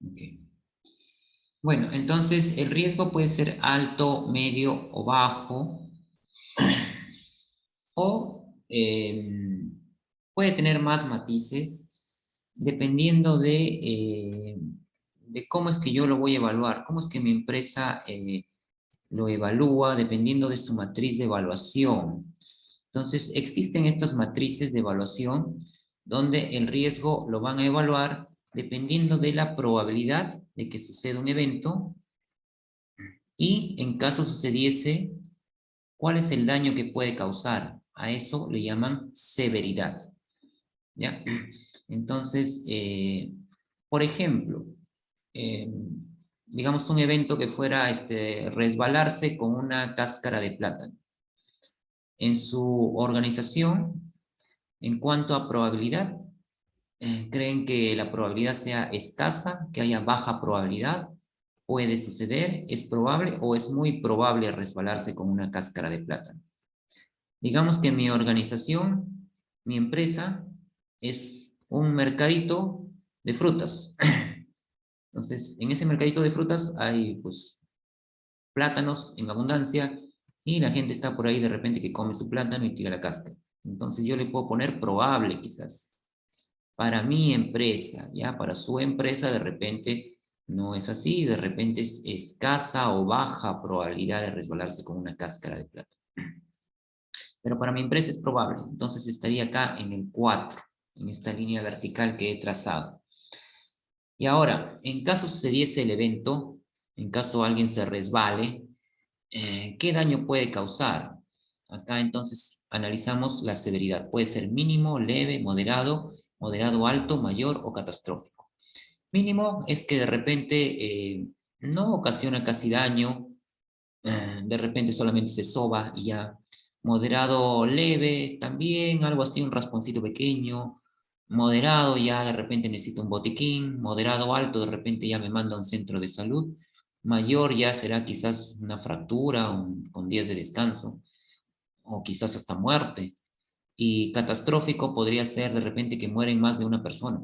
Okay. Bueno, entonces el riesgo puede ser alto, medio o bajo. O puede tener más matices dependiendo de cómo es que yo lo voy a evaluar, cómo es que mi empresa lo evalúa, dependiendo de su matriz de evaluación. Entonces, existen estas matrices de evaluación donde el riesgo lo van a evaluar dependiendo de la probabilidad de que suceda un evento y en caso sucediese, ¿cuál es el daño que puede causar? A eso le llaman severidad. ¿Ya? Entonces, por ejemplo, digamos un evento que fuera resbalarse con una cáscara de plátano. En su organización, en cuanto a probabilidad, ¿creen que la probabilidad sea escasa, que haya baja probabilidad? ¿Puede suceder? ¿Es probable o es muy probable resbalarse con una cáscara de plátano? Digamos que mi organización, mi empresa, es un mercadito de frutas. Entonces, en ese mercadito de frutas hay, pues, plátanos en abundancia y la gente está por ahí de repente que come su plátano y tira la cáscara. Entonces, yo le puedo poner probable, quizás. Para mi empresa, ¿ya? Para su empresa, de repente, no es así. De repente es escasa o baja probabilidad de resbalarse con una cáscara de plátano. Pero para mi empresa es probable. Entonces, estaría acá en el 4, en esta línea vertical que he trazado. Y ahora, en caso sucediese el evento, en caso alguien se resbale, ¿qué daño puede causar? Acá entonces analizamos la severidad. Puede ser mínimo, leve, moderado, moderado alto, mayor o catastrófico. Mínimo es que de repente no ocasiona casi daño, de repente solamente se soba y ya. Moderado leve también, algo así, un rasponcito pequeño. Moderado ya de repente necesita un botiquín. Moderado alto de repente ya me manda a un centro de salud. Mayor ya será quizás una fractura con días de descanso o quizás hasta muerte. Y catastrófico podría ser de repente que mueren más de una persona.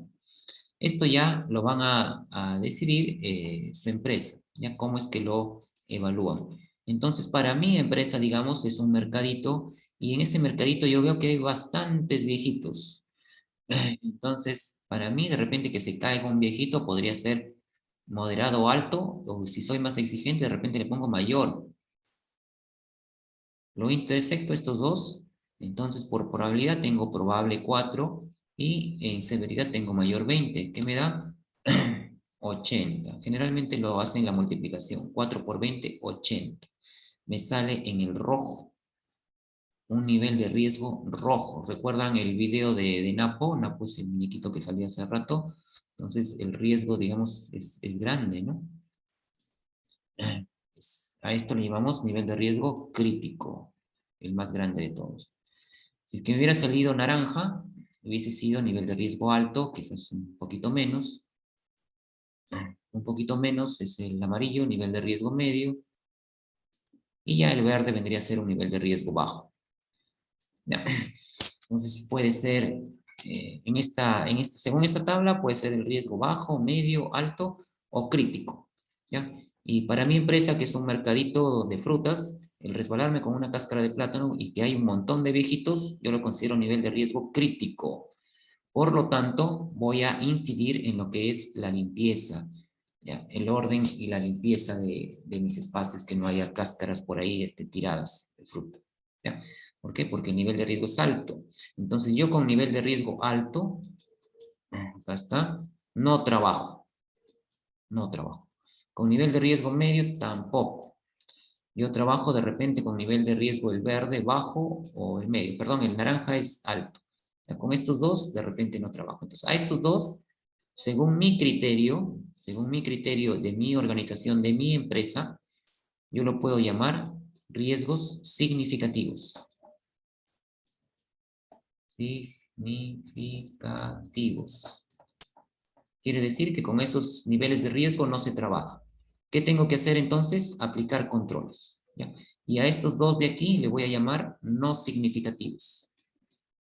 Esto ya lo van a decidir su empresa, ya cómo es que lo evalúan. Entonces, para mi empresa, digamos, es un mercadito y en ese mercadito yo veo que hay bastantes viejitos. Entonces, para mí, de repente que se caiga un viejito podría ser moderado o alto, o si soy más exigente, de repente le pongo mayor. Lo intersecto estos dos, entonces por probabilidad tengo probable 4 y en severidad tengo mayor 20, ¿qué me da? 80. Generalmente lo hacen la multiplicación, 4 por 20, 80. Me sale en el rojo, un nivel de riesgo rojo. ¿Recuerdan el video de Napo? Napo es el muñequito que salió hace rato. Entonces el riesgo, digamos, es grande, ¿no? A esto le llamamos nivel de riesgo crítico, el más grande de todos. Si es que me hubiera salido naranja, hubiese sido nivel de riesgo alto, quizás un poquito menos. Un poquito menos es el amarillo, nivel de riesgo medio. Y ya el verde vendría a ser un nivel de riesgo bajo. ¿Ya? Entonces puede ser, según esta tabla, puede ser el riesgo bajo, medio, alto o crítico. ¿Ya? Y para mi empresa, que es un mercadito de frutas, el resbalarme con una cáscara de plátano y que hay un montón de viejitos, yo lo considero nivel de riesgo crítico. Por lo tanto, voy a incidir en lo que es la limpieza, ¿ya? El orden y la limpieza de mis espacios, que no haya cáscaras por ahí tiradas de fruta. ¿Ya? ¿Por qué? Porque el nivel de riesgo es alto. Entonces yo con nivel de riesgo alto, acá está, no trabajo. No trabajo. Con nivel de riesgo medio, tampoco. Yo trabajo de repente con nivel de riesgo el verde bajo o el medio. Perdón, el naranja es alto. Ya, con estos dos, de repente no trabajo. Entonces, a estos dos, según mi criterio de mi organización, de mi empresa, yo lo puedo llamar riesgos significativos. Significativos. Quiere decir que con esos niveles de riesgo no se trabaja. ¿Qué tengo que hacer entonces? Aplicar controles. ¿Ya? Y a estos dos de aquí le voy a llamar no significativos.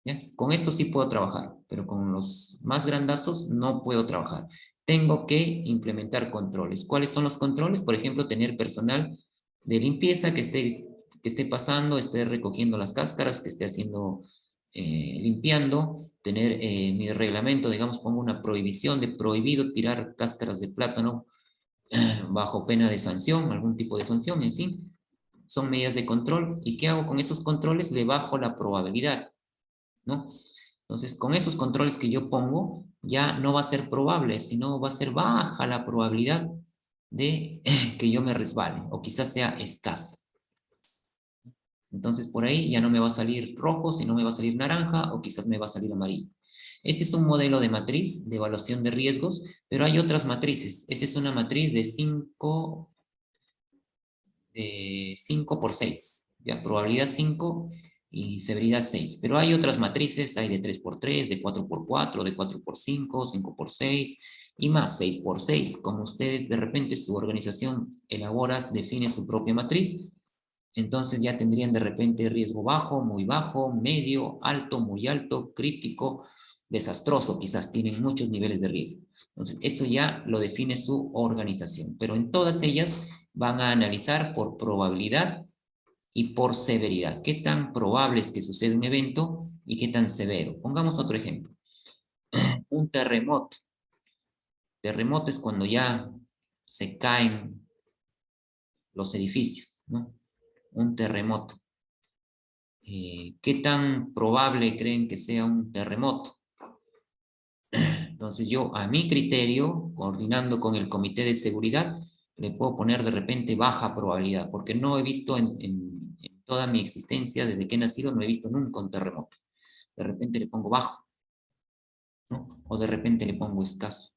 ¿Ya? Con estos sí puedo trabajar, pero con los más grandazos no puedo trabajar. Tengo que implementar controles. ¿Cuáles son los controles? Por ejemplo, tener personal de limpieza que esté pasando, esté recogiendo las cáscaras, que esté haciendo, limpiando, tener mi reglamento, digamos, pongo una prohibición de prohibido tirar cáscaras de plátano bajo pena de sanción, algún tipo de sanción, en fin. son medidas de control. ¿Y qué hago con esos controles? Le bajo la probabilidad, ¿no? Entonces, con esos controles que yo pongo, ya no va a ser probable, sino va a ser baja la probabilidad de que yo me resbale, o quizás sea escasa. Entonces, por ahí ya no me va a salir rojo, sino me va a salir naranja, o quizás me va a salir amarillo. Este es un modelo de matriz de evaluación de riesgos, pero hay otras matrices. Esta es una matriz de 5 por 6, ya, probabilidad 5 y severidad 6. Pero hay otras matrices, hay de 3 por 3, de 4 por 4, de 4 por 5, 5 por 6 y más 6 por 6. Como ustedes de repente su organización elabora, define su propia matriz, entonces ya tendrían de repente riesgo bajo, medio, alto, muy alto, crítico, desastroso, quizás tienen muchos niveles de riesgo. Entonces eso ya lo define su organización, pero en todas ellas van a analizar por probabilidad y por severidad. ¿Qué tan probable es que suceda un evento y qué tan severo? Pongamos otro ejemplo. Un terremoto. Terremoto es cuando ya se caen los edificios, ¿no? Un terremoto. ¿Qué tan probable creen que sea un terremoto? Entonces yo, a mi criterio, coordinando con el comité de seguridad, le puedo poner de repente baja probabilidad, porque no he visto en toda mi existencia, desde que he nacido, no he visto nunca un terremoto. De repente le pongo bajo, ¿no? O de repente le pongo escaso.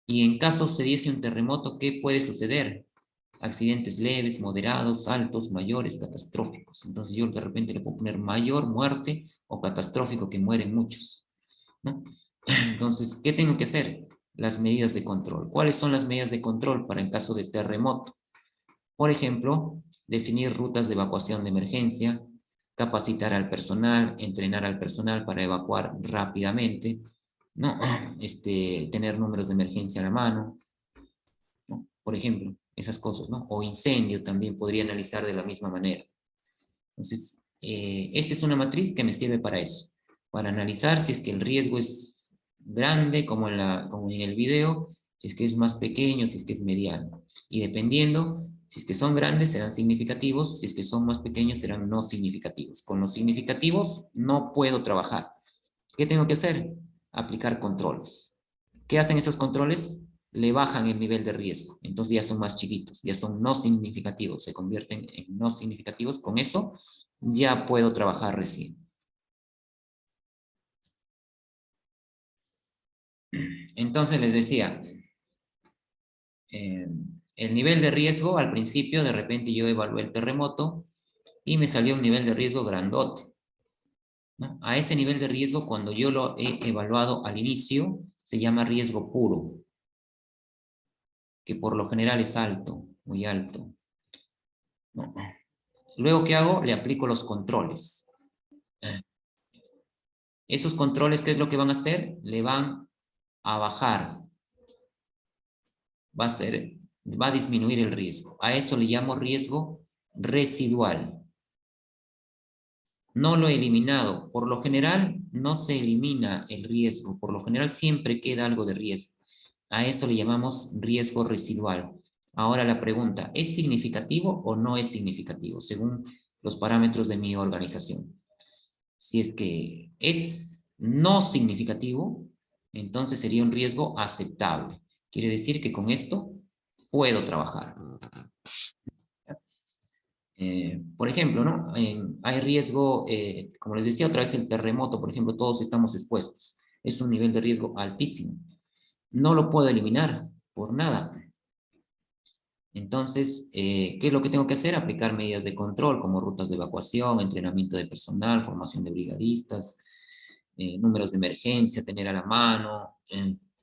Y en caso se diese un terremoto, ¿qué puede suceder? Accidentes leves, moderados, altos, mayores, catastróficos. Entonces yo de repente le puedo poner mayor muerte o catastrófico, que mueren muchos, ¿no? Entonces, ¿qué tengo que hacer? Las medidas de control. ¿Cuáles son las medidas de control para en caso de terremoto? Por ejemplo, definir rutas de evacuación de emergencia, capacitar al personal, entrenar al personal para evacuar rápidamente, ¿no? Tener números de emergencia a la mano, ¿no? Por ejemplo, esas cosas, ¿no? O incendio también podría analizar de la misma manera. Entonces, esta es una matriz que me sirve para eso, para analizar si es que el riesgo es grande, como en el video, si es que es más pequeño, si es que es mediano. Y dependiendo, si es que son grandes serán significativos, si es que son más pequeños serán no significativos. Con los significativos no puedo trabajar. ¿Qué tengo que hacer? Aplicar controles. ¿Qué hacen esos controles? Le bajan el nivel de riesgo. Entonces ya son más chiquitos, ya son no significativos, se convierten en no significativos. Con eso ya puedo trabajar recién. Entonces les decía, el nivel de riesgo al principio, de repente yo evalué el terremoto y me salió un nivel de riesgo grandote, ¿no? A ese nivel de riesgo, cuando yo lo he evaluado al inicio, se llama riesgo puro, que por lo general es alto, muy alto, ¿no? Luego, ¿qué hago? Le aplico los controles. Esos controles, ¿qué es lo que van a hacer? Le van a bajar. Va a disminuir el riesgo. A eso le llamo riesgo residual. No lo he eliminado. Por lo general, no se elimina el riesgo. Por lo general, siempre queda algo de riesgo. A eso le llamamos riesgo residual. Ahora la pregunta, ¿es significativo o no es significativo? Según los parámetros de mi organización. Si es que es no significativo, entonces sería un riesgo aceptable. Quiere decir que con esto puedo trabajar. Por ejemplo, ¿no? Hay riesgo, como les decía otra vez, el terremoto, por ejemplo, todos estamos expuestos. Es un nivel de riesgo altísimo. No lo puedo eliminar por nada. Entonces, ¿qué es lo que tengo que hacer? Aplicar medidas de control como rutas de evacuación, entrenamiento de personal, formación de brigadistas, números de emergencia, tener a la mano,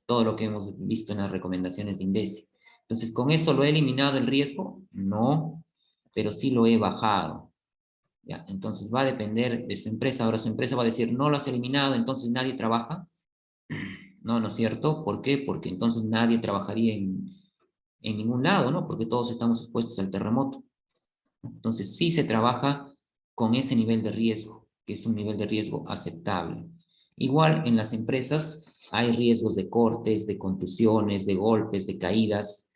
todo lo que hemos visto en las recomendaciones de INDECI. Entonces, ¿con eso lo he eliminado el riesgo? No, pero sí lo he bajado. ¿Ya? Entonces va a depender de su empresa. Ahora su empresa va a decir, no lo has eliminado, entonces nadie trabaja. No, ¿no es cierto? ¿Por qué? Porque entonces nadie trabajaría en ningún lado, ¿no? Porque todos estamos expuestos al terremoto. Entonces sí se trabaja con ese nivel de riesgo, que es un nivel de riesgo aceptable. Igual en las empresas hay riesgos de cortes, de contusiones, de golpes, de caídas.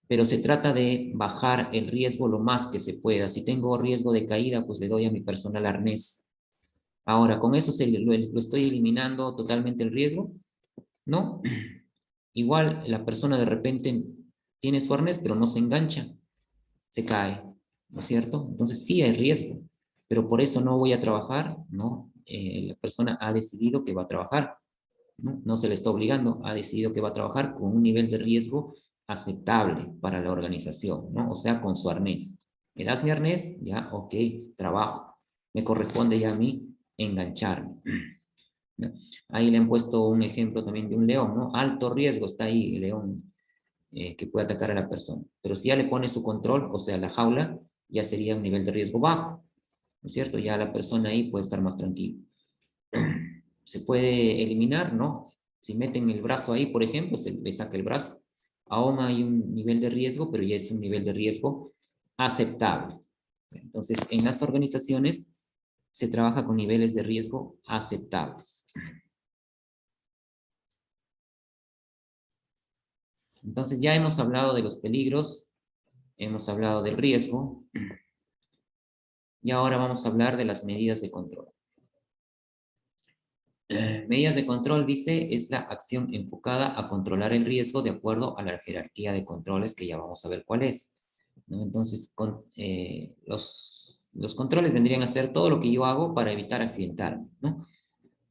pero se trata de bajar el riesgo lo más que se pueda. Si tengo riesgo de caída, pues le doy a mi personal arnés. Ahora, ¿con eso lo estoy eliminando totalmente el riesgo? No. Igual la persona de repente tiene su arnés, pero no se engancha, se cae, ¿no es cierto? Entonces sí hay riesgo, pero por eso no voy a trabajar, ¿no? La persona ha decidido que va a trabajar, ¿no? No se le está obligando, ha decidido que va a trabajar con un nivel de riesgo aceptable para la organización, ¿no? O sea, con su arnés. ¿Me das mi arnés? Ya, ok, trabajo. Me corresponde ya a mí engancharme. ¿No? Ahí le han puesto un ejemplo también de un león, ¿no? Alto riesgo está ahí el león que puede atacar a la persona. Pero si ya le pone su control, o sea, la jaula, ya sería un nivel de riesgo bajo, ¿no es cierto? Ya la persona ahí puede estar más tranquila. ¿Se puede eliminar? No. Si meten el brazo ahí, por ejemplo, se le saca el brazo. Aún hay un nivel de riesgo, pero ya es un nivel de riesgo aceptable. Entonces, en las organizaciones se trabaja con niveles de riesgo aceptables. Entonces, ya hemos hablado de los peligros, hemos hablado del riesgo, y ahora vamos a hablar de las medidas de control. Medidas de control, dice, es la acción enfocada a controlar el riesgo de acuerdo a la jerarquía de controles que ya vamos a ver cuál es, ¿no? Entonces, los controles vendrían a ser todo lo que yo hago para evitar accidentarme, ¿no?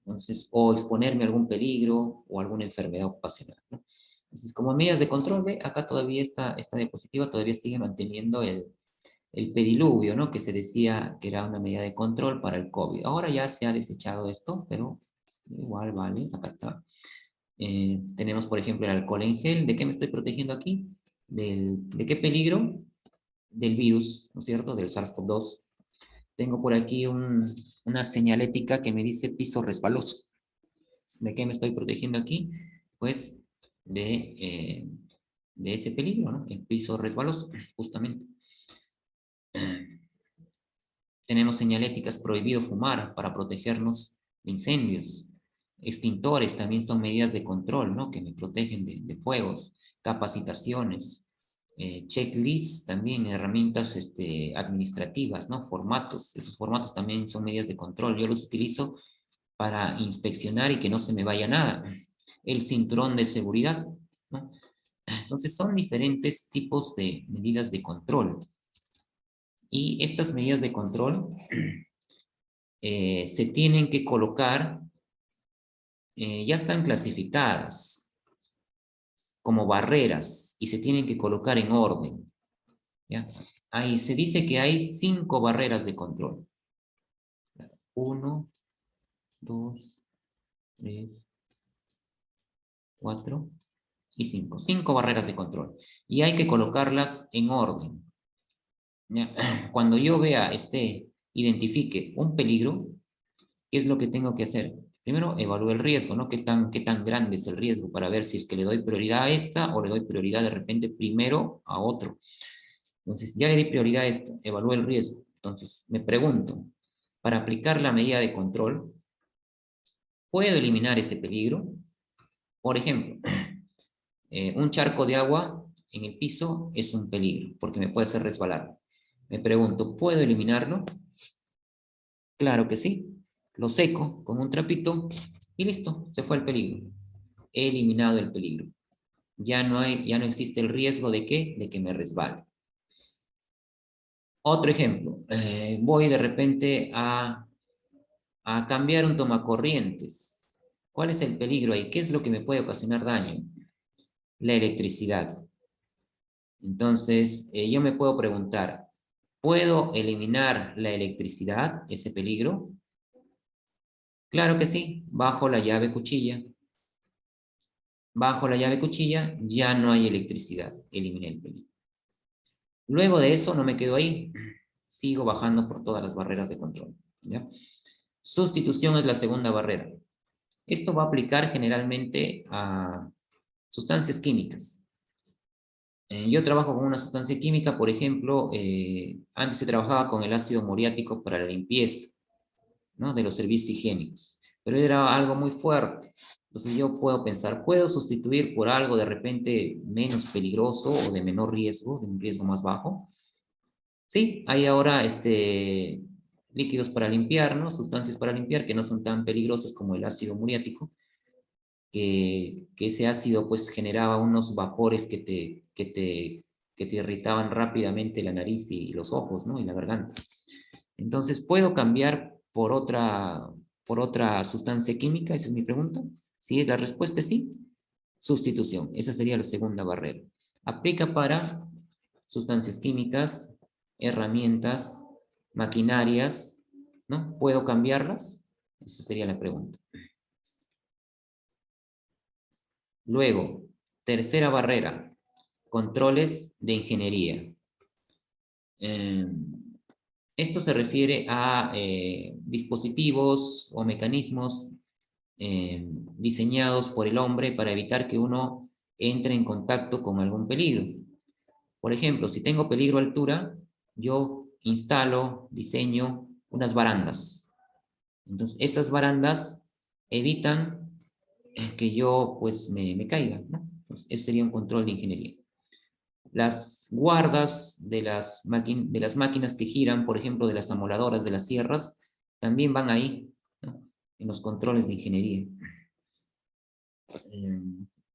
Entonces, o exponerme a algún peligro o alguna enfermedad ocupacional, ¿no? Entonces, como medidas de control, ¿ve? Acá todavía esta diapositiva todavía sigue manteniendo el pediluvio, ¿no? Que se decía que era una medida de control para el COVID. Ahora ya se ha desechado esto, pero igual, vale, acá está. Tenemos, por ejemplo, el alcohol en gel. ¿De qué me estoy protegiendo aquí? ¿De qué peligro? Del virus, ¿no es cierto? Del SARS-CoV-2. Tengo por aquí una señalética que me dice piso resbaloso. ¿De qué me estoy protegiendo aquí? Pues de ese peligro, ¿no? El piso resbaloso, justamente. Tenemos señaléticas prohibido fumar para protegernos de incendios. Extintores también son medidas de control, ¿no? Que me protegen de fuegos. Capacitaciones. Checklists también, herramientas administrativas, ¿no? Formatos. Esos formatos también son medidas de control. Yo los utilizo para inspeccionar y que no se me vaya nada. El cinturón de seguridad, ¿no? Entonces son diferentes tipos de medidas de control. Y estas medidas de control se tienen que colocar, ya están clasificadas como barreras y se tienen que colocar en orden, ¿ya? Ahí se dice que hay 5 barreras de control. 1, 2, 3, 4 y 5. 5 barreras de control. Y hay que colocarlas en orden, ¿ya? Cuando yo vea, identifique un peligro, ¿qué es lo que tengo que hacer? Primero, evalúo el riesgo, ¿no? ¿Qué tan grande es el riesgo? Para ver si es que le doy prioridad a esta o le doy prioridad de repente primero a otro. Entonces, ya le di prioridad a esto, evalúo el riesgo. Entonces, me pregunto, para aplicar la medida de control, ¿puedo eliminar ese peligro? Por ejemplo, un charco de agua en el piso es un peligro, porque me puede hacer resbalar. Me pregunto, ¿puedo eliminarlo? Claro que sí. Lo seco con un trapito y listo, se fue el peligro. He eliminado el peligro. Ya no existe el riesgo de ¿qué? De que me resbale. Otro ejemplo, voy de repente a cambiar un tomacorrientes. ¿Cuál es el peligro ahí? ¿Qué es lo que me puede ocasionar daño? La electricidad. Entonces, yo me puedo preguntar, ¿puedo eliminar la electricidad, ese peligro? Claro que sí, bajo la llave cuchilla. Bajo la llave cuchilla ya no hay electricidad, eliminé el peligro. Luego de eso no me quedo ahí, sigo bajando por todas las barreras de control, ¿ya? Sustitución es la segunda barrera. Esto va a aplicar generalmente a sustancias químicas. Yo trabajo con una sustancia química, por ejemplo, antes se trabajaba con el ácido muriático para la limpieza, ¿no? De los servicios higiénicos, pero era algo muy fuerte. Entonces yo puedo pensar, ¿puedo sustituir por algo de repente menos peligroso o de menor riesgo, de un riesgo más bajo? Sí, hay ahora líquidos para limpiar, ¿no? Sustancias para limpiar que no son tan peligrosas como el ácido muriático, que ese ácido pues generaba unos vapores que te irritaban rápidamente la nariz y los ojos, ¿no? Y la garganta. Entonces, ¿puedo cambiar por otra sustancia química? Esa es mi pregunta. Si la respuesta es sí, sustitución. Esa sería la segunda barrera. Aplica para sustancias químicas, herramientas, maquinarias, ¿no? ¿Puedo cambiarlas? Esa sería la pregunta. Luego, tercera barrera, controles de ingeniería. Esto se refiere a dispositivos o mecanismos diseñados por el hombre para evitar que uno entre en contacto con algún peligro. Por ejemplo, si tengo peligro a altura, yo instalo, diseño unas barandas. Entonces, esas barandas evitan que yo pues me caiga, ¿no? Entonces, ese sería un control de ingeniería. Las guardas de las máquinas que giran, por ejemplo, de las amoladoras de las sierras, también van ahí, ¿no? En los controles de ingeniería.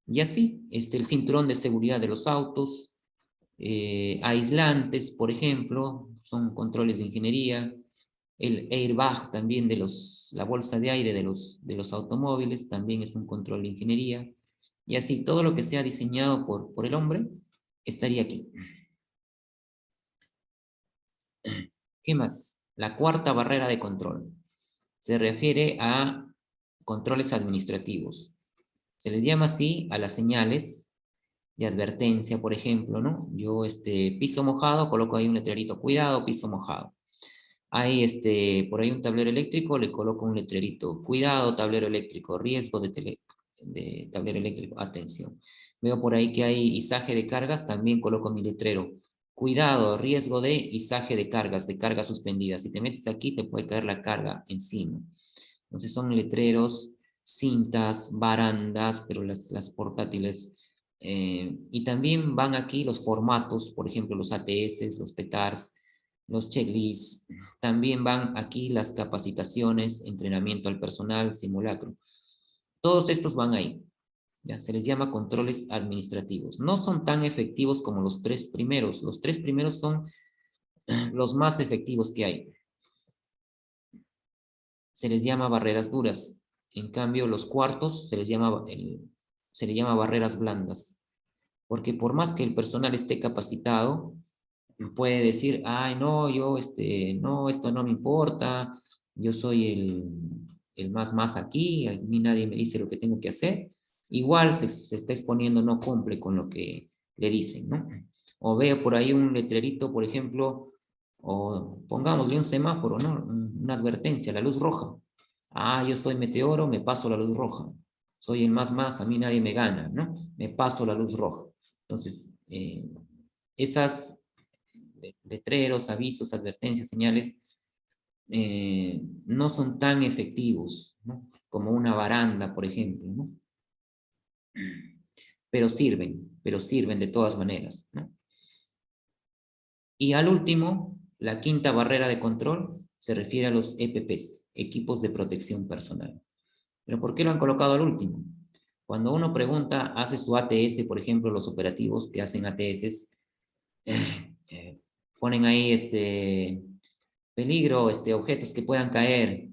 Y así, el cinturón de seguridad de los autos, aislantes, por ejemplo, son controles de ingeniería. El airbag también la bolsa de aire de los automóviles también es un control de ingeniería. Y así, todo lo que sea diseñado por el hombre estaría aquí. ¿Qué más? La cuarta barrera de control se refiere a controles administrativos. Se les llama así a las señales de advertencia, por ejemplo, ¿no? Yo, piso mojado, coloco ahí un letrerito, cuidado, piso mojado. Hay, por ahí un tablero eléctrico, le coloco un letrerito, cuidado, tablero eléctrico, riesgo de tablero eléctrico, atención. Veo por ahí que hay izaje de cargas, también coloco mi letrero, cuidado, riesgo de izaje de cargas suspendidas. Si te metes aquí, te puede caer la carga encima. Entonces son letreros, cintas, barandas, pero las portátiles. Y también van aquí los formatos, por ejemplo, los ATS, los PETARs, los checklists. También van aquí las capacitaciones, entrenamiento al personal, simulacro. Todos estos van ahí. ¿Ya? Se les llama controles administrativos. No son tan efectivos como los tres primeros. Los tres primeros son los más efectivos que hay. Se les llama barreras duras. En cambio, los cuartos se les llama barreras blandas. Porque por más que el personal esté capacitado, puede decir, ay, no, yo, no, esto no me importa, yo soy el más aquí, a mí nadie me dice lo que tengo que hacer. Igual se está exponiendo, no cumple con lo que le dicen, ¿no? O veo por ahí un letrerito, por ejemplo, o pongámosle un semáforo, ¿no? Una advertencia, la luz roja. Ah, yo soy meteoro, me paso la luz roja. Soy el más, a mí nadie me gana, ¿no? Me paso la luz roja. Entonces, esas letreros, avisos, advertencias, señales, no son tan efectivos, ¿no? Como una baranda, por ejemplo, ¿no? Pero sirven de todas maneras, ¿no? Y al último, la quinta barrera de control se refiere a los EPPs, equipos de protección personal. ¿Pero por qué lo han colocado al último? Cuando uno pregunta, hace su ATS, por ejemplo, los operativos que hacen ATS, ponen ahí peligro, objetos que puedan caer,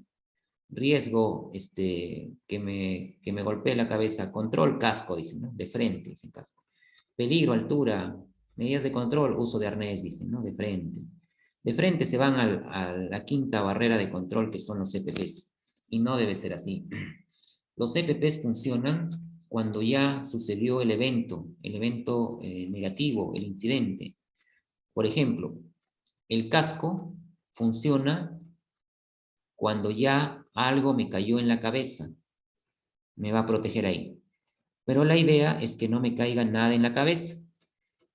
riesgo, que me golpee la cabeza, control, casco, dicen, ¿no? De frente, dicen casco. Peligro, altura, medidas de control, uso de arnés, dicen, ¿no? De frente. De frente se van a la quinta barrera de control, que son los EPPs, y no debe ser así. Los EPPs funcionan cuando ya sucedió el evento negativo, el incidente. Por ejemplo, el casco funciona cuando ya algo me cayó en la cabeza. Me va a proteger ahí. Pero la idea es que no me caiga nada en la cabeza.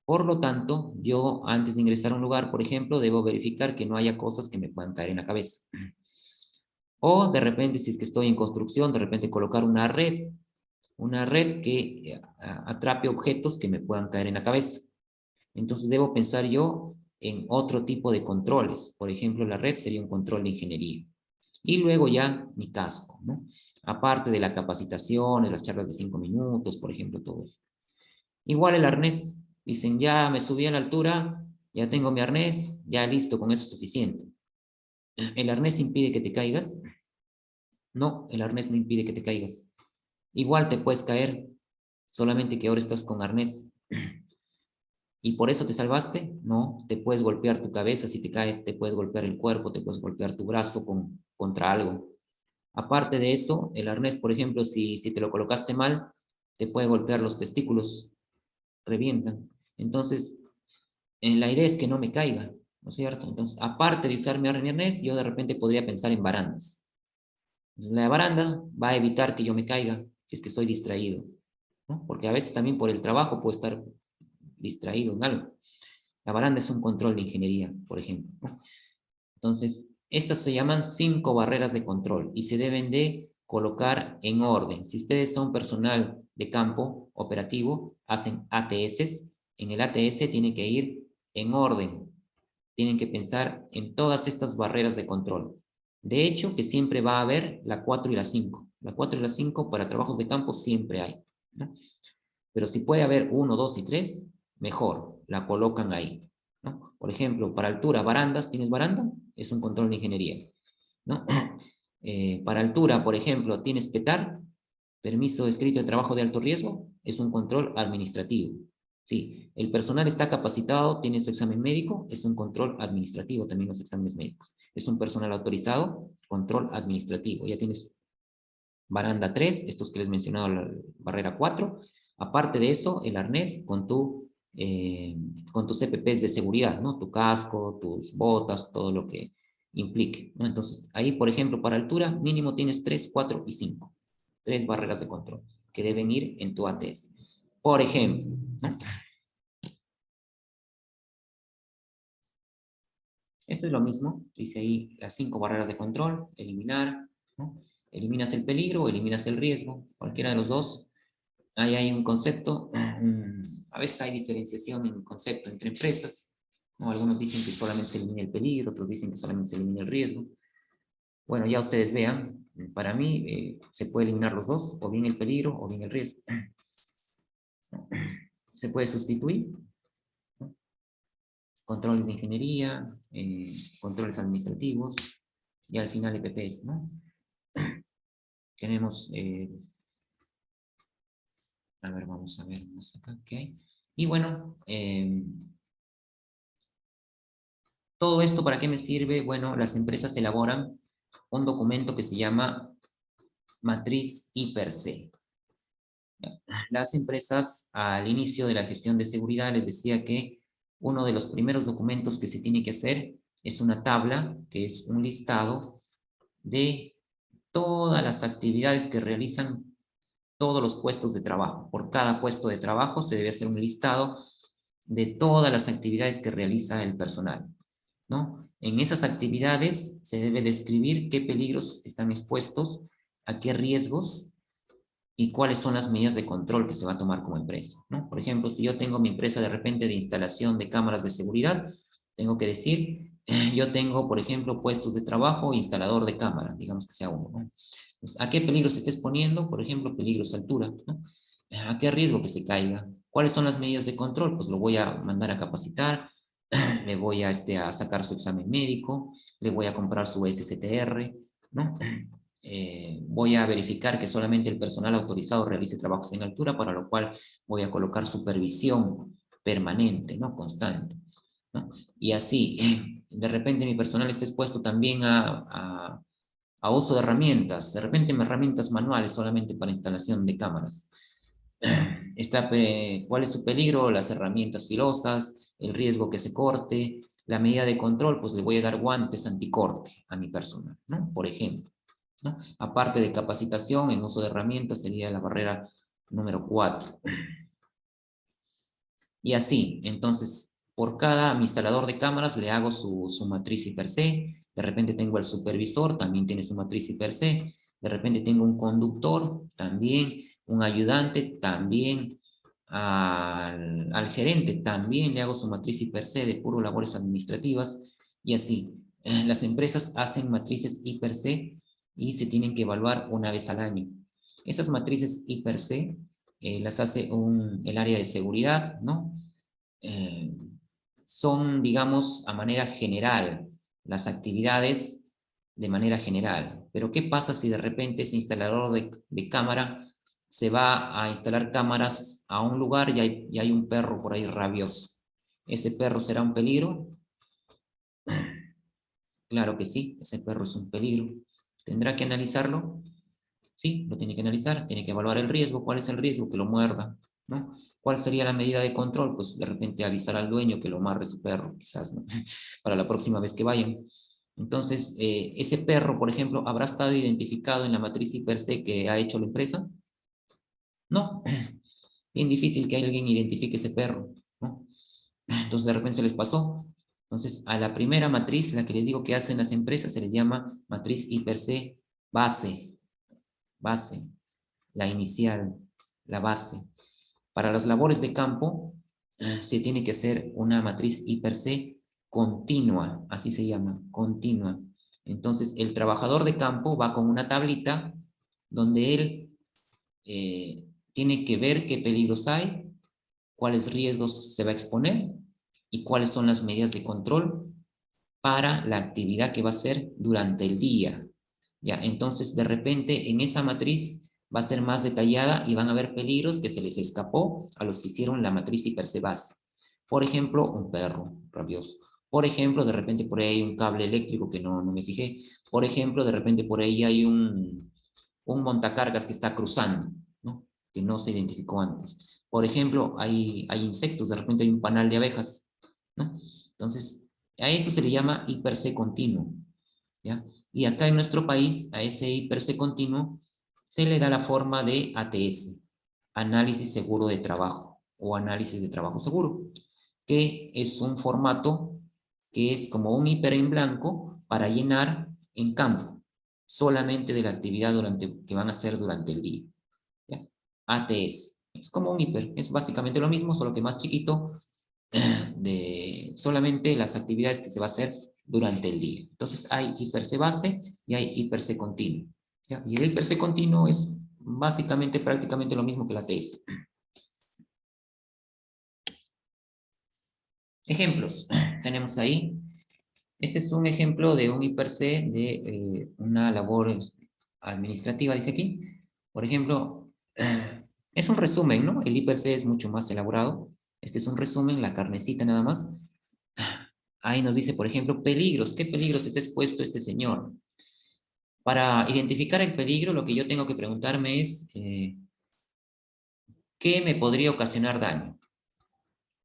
Por lo tanto, yo antes de ingresar a un lugar, por ejemplo, debo verificar que no haya cosas que me puedan caer en la cabeza. O de repente, si es que estoy en construcción, de repente colocar una red una red que atrape objetos que me puedan caer en la cabeza. Entonces debo pensar yo en otro tipo de controles. Por ejemplo, la red sería un control de ingeniería. Y luego ya mi casco, ¿no? Aparte de la capacitación, de las charlas de 5 minutos, por ejemplo, todo eso. Igual el arnés. Dicen, ya me subí a la altura, ya tengo mi arnés, ya listo, con eso es suficiente. ¿El arnés impide que te caigas? No, el arnés no impide que te caigas. Igual te puedes caer, solamente que ahora estás con arnés. ¿Y por eso te salvaste? No, te puedes golpear tu cabeza si te caes, te puedes golpear el cuerpo, te puedes golpear tu brazo contra algo. Aparte de eso, el arnés, por ejemplo, si te lo colocaste mal, te puede golpear los testículos, revientan. Entonces, la idea es que no me caiga, ¿no es cierto? Entonces, aparte de usar mi arnés, yo de repente podría pensar en barandas. Entonces, la baranda va a evitar que yo me caiga si es que estoy distraído, ¿no? Porque a veces también por el trabajo puedo estar distraído en algo. La baranda es un control de ingeniería, por ejemplo, ¿no? Entonces, estas se llaman 5 barreras de control y se deben de colocar en orden. Si ustedes son personal de campo operativo, hacen ATS, en el ATS tienen que ir en orden. Tienen que pensar en todas estas barreras de control. De hecho, que siempre va a haber la 4 y la 5. La 4 y la 5 para trabajos de campo siempre hay, ¿no? Pero si puede haber 1, 2 y 3, mejor, la colocan ahí, ¿no? Por ejemplo, para altura, barandas, ¿tienes baranda? Es un control de ingeniería, ¿no? Para altura, por ejemplo, ¿tienes PETAR? Permiso escrito de trabajo de alto riesgo, es un control administrativo. Sí, el personal está capacitado, tiene su examen médico, es un control administrativo, también los exámenes médicos. Es un personal autorizado, control administrativo. Ya tienes baranda 3, estos que les he mencionado, la barrera 4. Aparte de eso, el arnés con tus EPPs de seguridad, ¿no? Tu casco, tus botas, todo lo que implique, ¿no? Entonces, ahí, por ejemplo, para altura, mínimo tienes 3, 4 y 5. 3 barreras de control que deben ir en tu ATS. Por ejemplo, ¿no? Esto es lo mismo, dice ahí las 5 barreras de control, eliminar, ¿no? Eliminas el peligro o eliminas el riesgo, cualquiera de los dos. Ahí hay un concepto, a veces hay diferenciación en concepto entre empresas, ¿no? Algunos dicen que solamente se elimina el peligro, otros dicen que solamente se elimina el riesgo. Bueno, ya ustedes vean, para mí se puede eliminar los dos, o bien el peligro o bien el riesgo. Se puede sustituir, ¿no? Controles de ingeniería, controles administrativos, y al final EPPs, ¿no? Tenemos, a ver, vamos a ver más acá, ¿ok? Y bueno, todo esto, ¿para qué me sirve? Bueno, las empresas elaboran un documento que se llama Matriz I+C. Las empresas, al inicio de la gestión de seguridad, les decía que uno de los primeros documentos que se tiene que hacer es una tabla, que es un listado de todas las actividades que realizan todos los puestos de trabajo. Por cada puesto de trabajo se debe hacer un listado de todas las actividades que realiza el personal, ¿no? En esas actividades se debe describir qué peligros están expuestos, a qué riesgos y cuáles son las medidas de control que se va a tomar como empresa, ¿no? Por ejemplo, si yo tengo mi empresa de repente de instalación de cámaras de seguridad, tengo que decir, yo tengo, por ejemplo, puestos de trabajo, instalador de cámara, digamos que sea uno, ¿no? Pues, ¿a qué peligro se está exponiendo? Por ejemplo, peligros de altura, ¿no? ¿A qué riesgo que se caiga? ¿Cuáles son las medidas de control? Pues lo voy a mandar a capacitar, le voy a sacar su examen médico, le voy a comprar su SSTR, ¿no? Voy a verificar que solamente el personal autorizado realice trabajos en altura, para lo cual voy a colocar supervisión permanente, ¿no? Constante, ¿no? Y así, de repente mi personal está expuesto también a uso de herramientas, de repente herramientas manuales solamente para instalación de cámaras. ¿Cuál es su peligro? Las herramientas filosas, el riesgo que se corte, la medida de control, pues le voy a dar guantes anticorte a mi personal, ¿no? Por ejemplo, ¿no? Aparte de capacitación en uso de herramientas, sería la barrera número 4. Y así, entonces, por cada instalador de cámaras le hago su matriz I+C. De repente tengo el supervisor, también tiene su matriz I+C. De repente tengo un conductor, también un ayudante también, al gerente también le hago su matriz I per C de puro labores administrativas, y así. Las empresas hacen matrices I per C y se tienen que evaluar una vez al año. Esas matrices I per C las hace el área de seguridad, ¿no? Son, digamos, a manera general, las actividades de manera general. Pero ¿qué pasa si de repente ese instalador de cámara se va a instalar cámaras a un lugar y hay un perro por ahí rabioso? ¿Ese perro será un peligro? Claro que sí, ese perro es un peligro. ¿Tendrá que analizarlo? Sí, lo tiene que analizar, tiene que evaluar el riesgo. ¿Cuál es el riesgo? Que lo muerda, ¿no? ¿Cuál sería la medida de control? Pues de repente avisar al dueño que lo amarre su perro, quizás, ¿no? Para la próxima vez que vayan. Entonces, ese perro, por ejemplo, ¿habrá estado identificado en la matriz I per C que ha hecho la empresa? No. Bien difícil que alguien identifique ese perro, ¿no? Entonces, de repente se les pasó. Entonces, a la primera matriz, la que les digo que hacen las empresas, se les llama matriz I per C base. Base, la inicial, la base. Para las labores de campo, se tiene que hacer una matriz I per C continua, así se llama, continua. Entonces, el trabajador de campo va con una tablita donde él tiene que ver qué peligros hay, cuáles riesgos se va a exponer y cuáles son las medidas de control para la actividad que va a hacer durante el día. Ya, entonces, de repente, en esa matriz va a ser más detallada y van a haber peligros que se les escapó a los que hicieron la matriz I per C base. Por ejemplo, un perro rabioso. Por ejemplo, de repente por ahí hay un cable eléctrico que no me fijé. Por ejemplo, de repente por ahí hay un montacargas que está cruzando, ¿no? Que no se identificó antes. Por ejemplo, hay insectos, de repente hay un panal de abejas, ¿no? Entonces, a eso se le llama I per C continuo, ¿ya? Y acá en nuestro país, a ese I per C continuo, se le da la forma de ATS, Análisis Seguro de Trabajo, o Análisis de Trabajo Seguro, que es un formato que es como un hiper en blanco para llenar en campo, solamente de la actividad que van a hacer durante el día. ¿Ya? ATS, es como un hiper, es básicamente lo mismo, solo que más chiquito, de solamente las actividades que se va a hacer durante el día. Entonces hay I per C base y hay I per C continuo, ¿ya? Y el I per C continuo es básicamente prácticamente lo mismo que la ATS. Ejemplos tenemos ahí. Este es un ejemplo de un I per C de una labor administrativa, dice aquí. Por ejemplo, es un resumen, ¿no? El I per C es mucho más elaborado. Este es un resumen, la carnecita nada más. Ahí nos dice, por ejemplo, peligros. ¿Qué peligros está expuesto este señor? Para identificar el peligro, lo que yo tengo que preguntarme es, ¿qué me podría ocasionar daño?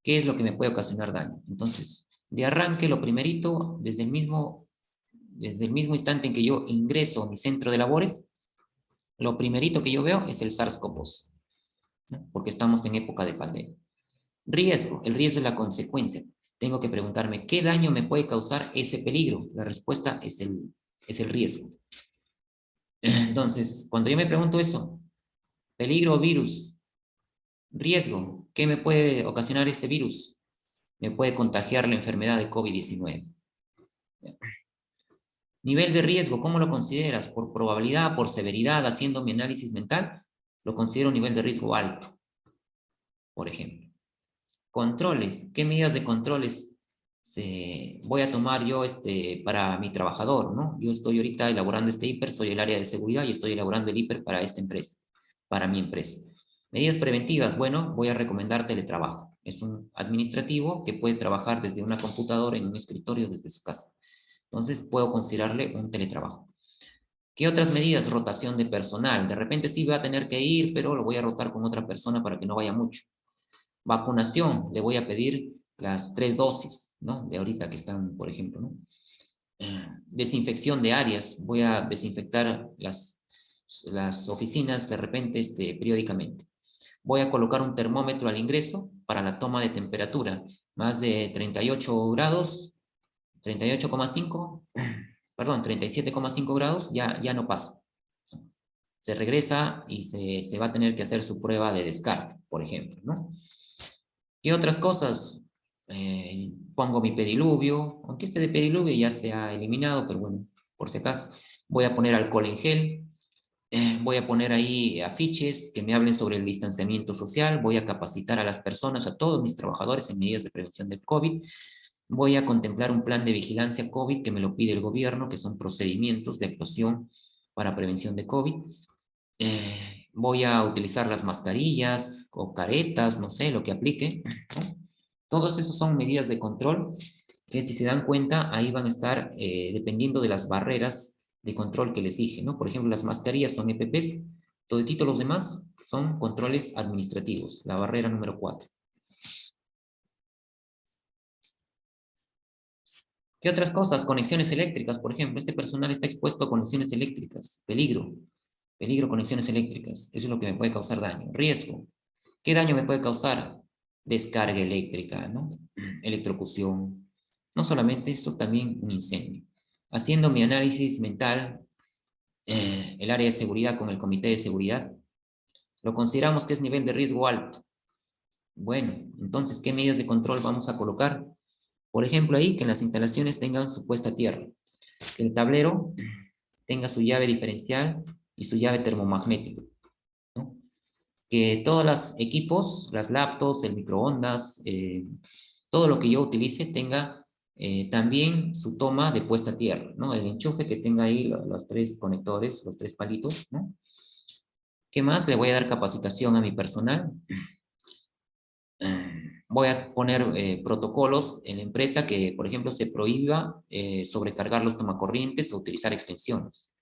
¿Qué es lo que me puede ocasionar daño? Entonces, de arranque, lo primerito, desde el mismo instante en que yo ingreso a mi centro de labores, lo primerito que yo veo es el SARS-CoV-2, ¿no? Porque estamos en época de pandemia. Riesgo, el riesgo es la consecuencia. Tengo que preguntarme, ¿qué daño me puede causar ese peligro? La respuesta es el riesgo. Entonces, cuando yo me pregunto eso, peligro o virus, riesgo, ¿qué me puede ocasionar ese virus? Me puede contagiar la enfermedad de COVID-19. Nivel de riesgo, ¿cómo lo consideras? ¿Por probabilidad, por severidad, haciendo mi análisis mental? Lo considero un nivel de riesgo alto, por ejemplo. Controles, ¿qué medidas de controles voy a tomar yo para mi trabajador, ¿no? Yo estoy ahorita elaborando este hiper, soy el área de seguridad y estoy elaborando el hiper para esta empresa, para mi empresa. Medidas preventivas, bueno, voy a recomendar teletrabajo. Es un administrativo que puede trabajar desde una computadora en un escritorio desde su casa. Entonces puedo considerarle un teletrabajo. ¿Qué otras medidas? Rotación de personal. De repente sí va a tener que ir, pero lo voy a rotar con otra persona para que no vaya mucho. Vacunación, le voy a pedir las 3 dosis, ¿no? De ahorita que están, por ejemplo, ¿no? Desinfección de áreas, voy a desinfectar las oficinas de repente periódicamente. Voy a colocar un termómetro al ingreso para la toma de temperatura, más de 38 grados, 38,5, perdón, 37,5 grados, ya no pasa. se regresa y se va a tener que hacer su prueba de descarte, por ejemplo, ¿no? ¿Qué otras cosas? Pongo mi pediluvio, aunque este de pediluvio ya se ha eliminado, pero bueno, por si acaso. Voy a poner alcohol en gel, voy a poner ahí afiches que me hablen sobre el distanciamiento social, voy a capacitar a las personas, a todos mis trabajadores en medidas de prevención del COVID, voy a contemplar un plan de vigilancia COVID que me lo pide el gobierno, que son procedimientos de actuación para prevención de COVID. Voy a utilizar las mascarillas o caretas, no sé, lo que aplique, ¿no? Todos esos son medidas de control que, si se dan cuenta, ahí van a estar dependiendo de las barreras de control que les dije, ¿no? Por ejemplo, las mascarillas son EPPs, toditito los demás son controles administrativos, la barrera número 4. ¿Qué otras cosas? Conexiones eléctricas, por ejemplo. Este personal está expuesto a conexiones eléctricas. Peligro. Peligro, conexiones eléctricas. Eso es lo que me puede causar daño. Riesgo. ¿Qué daño me puede causar? Descarga eléctrica, ¿no? Electrocución. No solamente eso, también un incendio. Haciendo mi análisis mental, el área de seguridad con el comité de seguridad, lo consideramos que es nivel de riesgo alto. Bueno, entonces, ¿qué medidas de control vamos a colocar? Por ejemplo, ahí que en las instalaciones tengan su puesta a tierra, que el tablero tenga su llave diferencial y su llave termomagnética, ¿no? Que todos los equipos, las laptops, el microondas, todo lo que yo utilice tenga también su toma de puesta a tierra, ¿no? El enchufe que tenga ahí los 3 conectores, los 3 palitos, ¿no? ¿Qué más? Le voy a dar capacitación a mi personal. Voy a poner protocolos en la empresa que, por ejemplo, se prohíba sobrecargar los tomacorrientes o utilizar extensiones.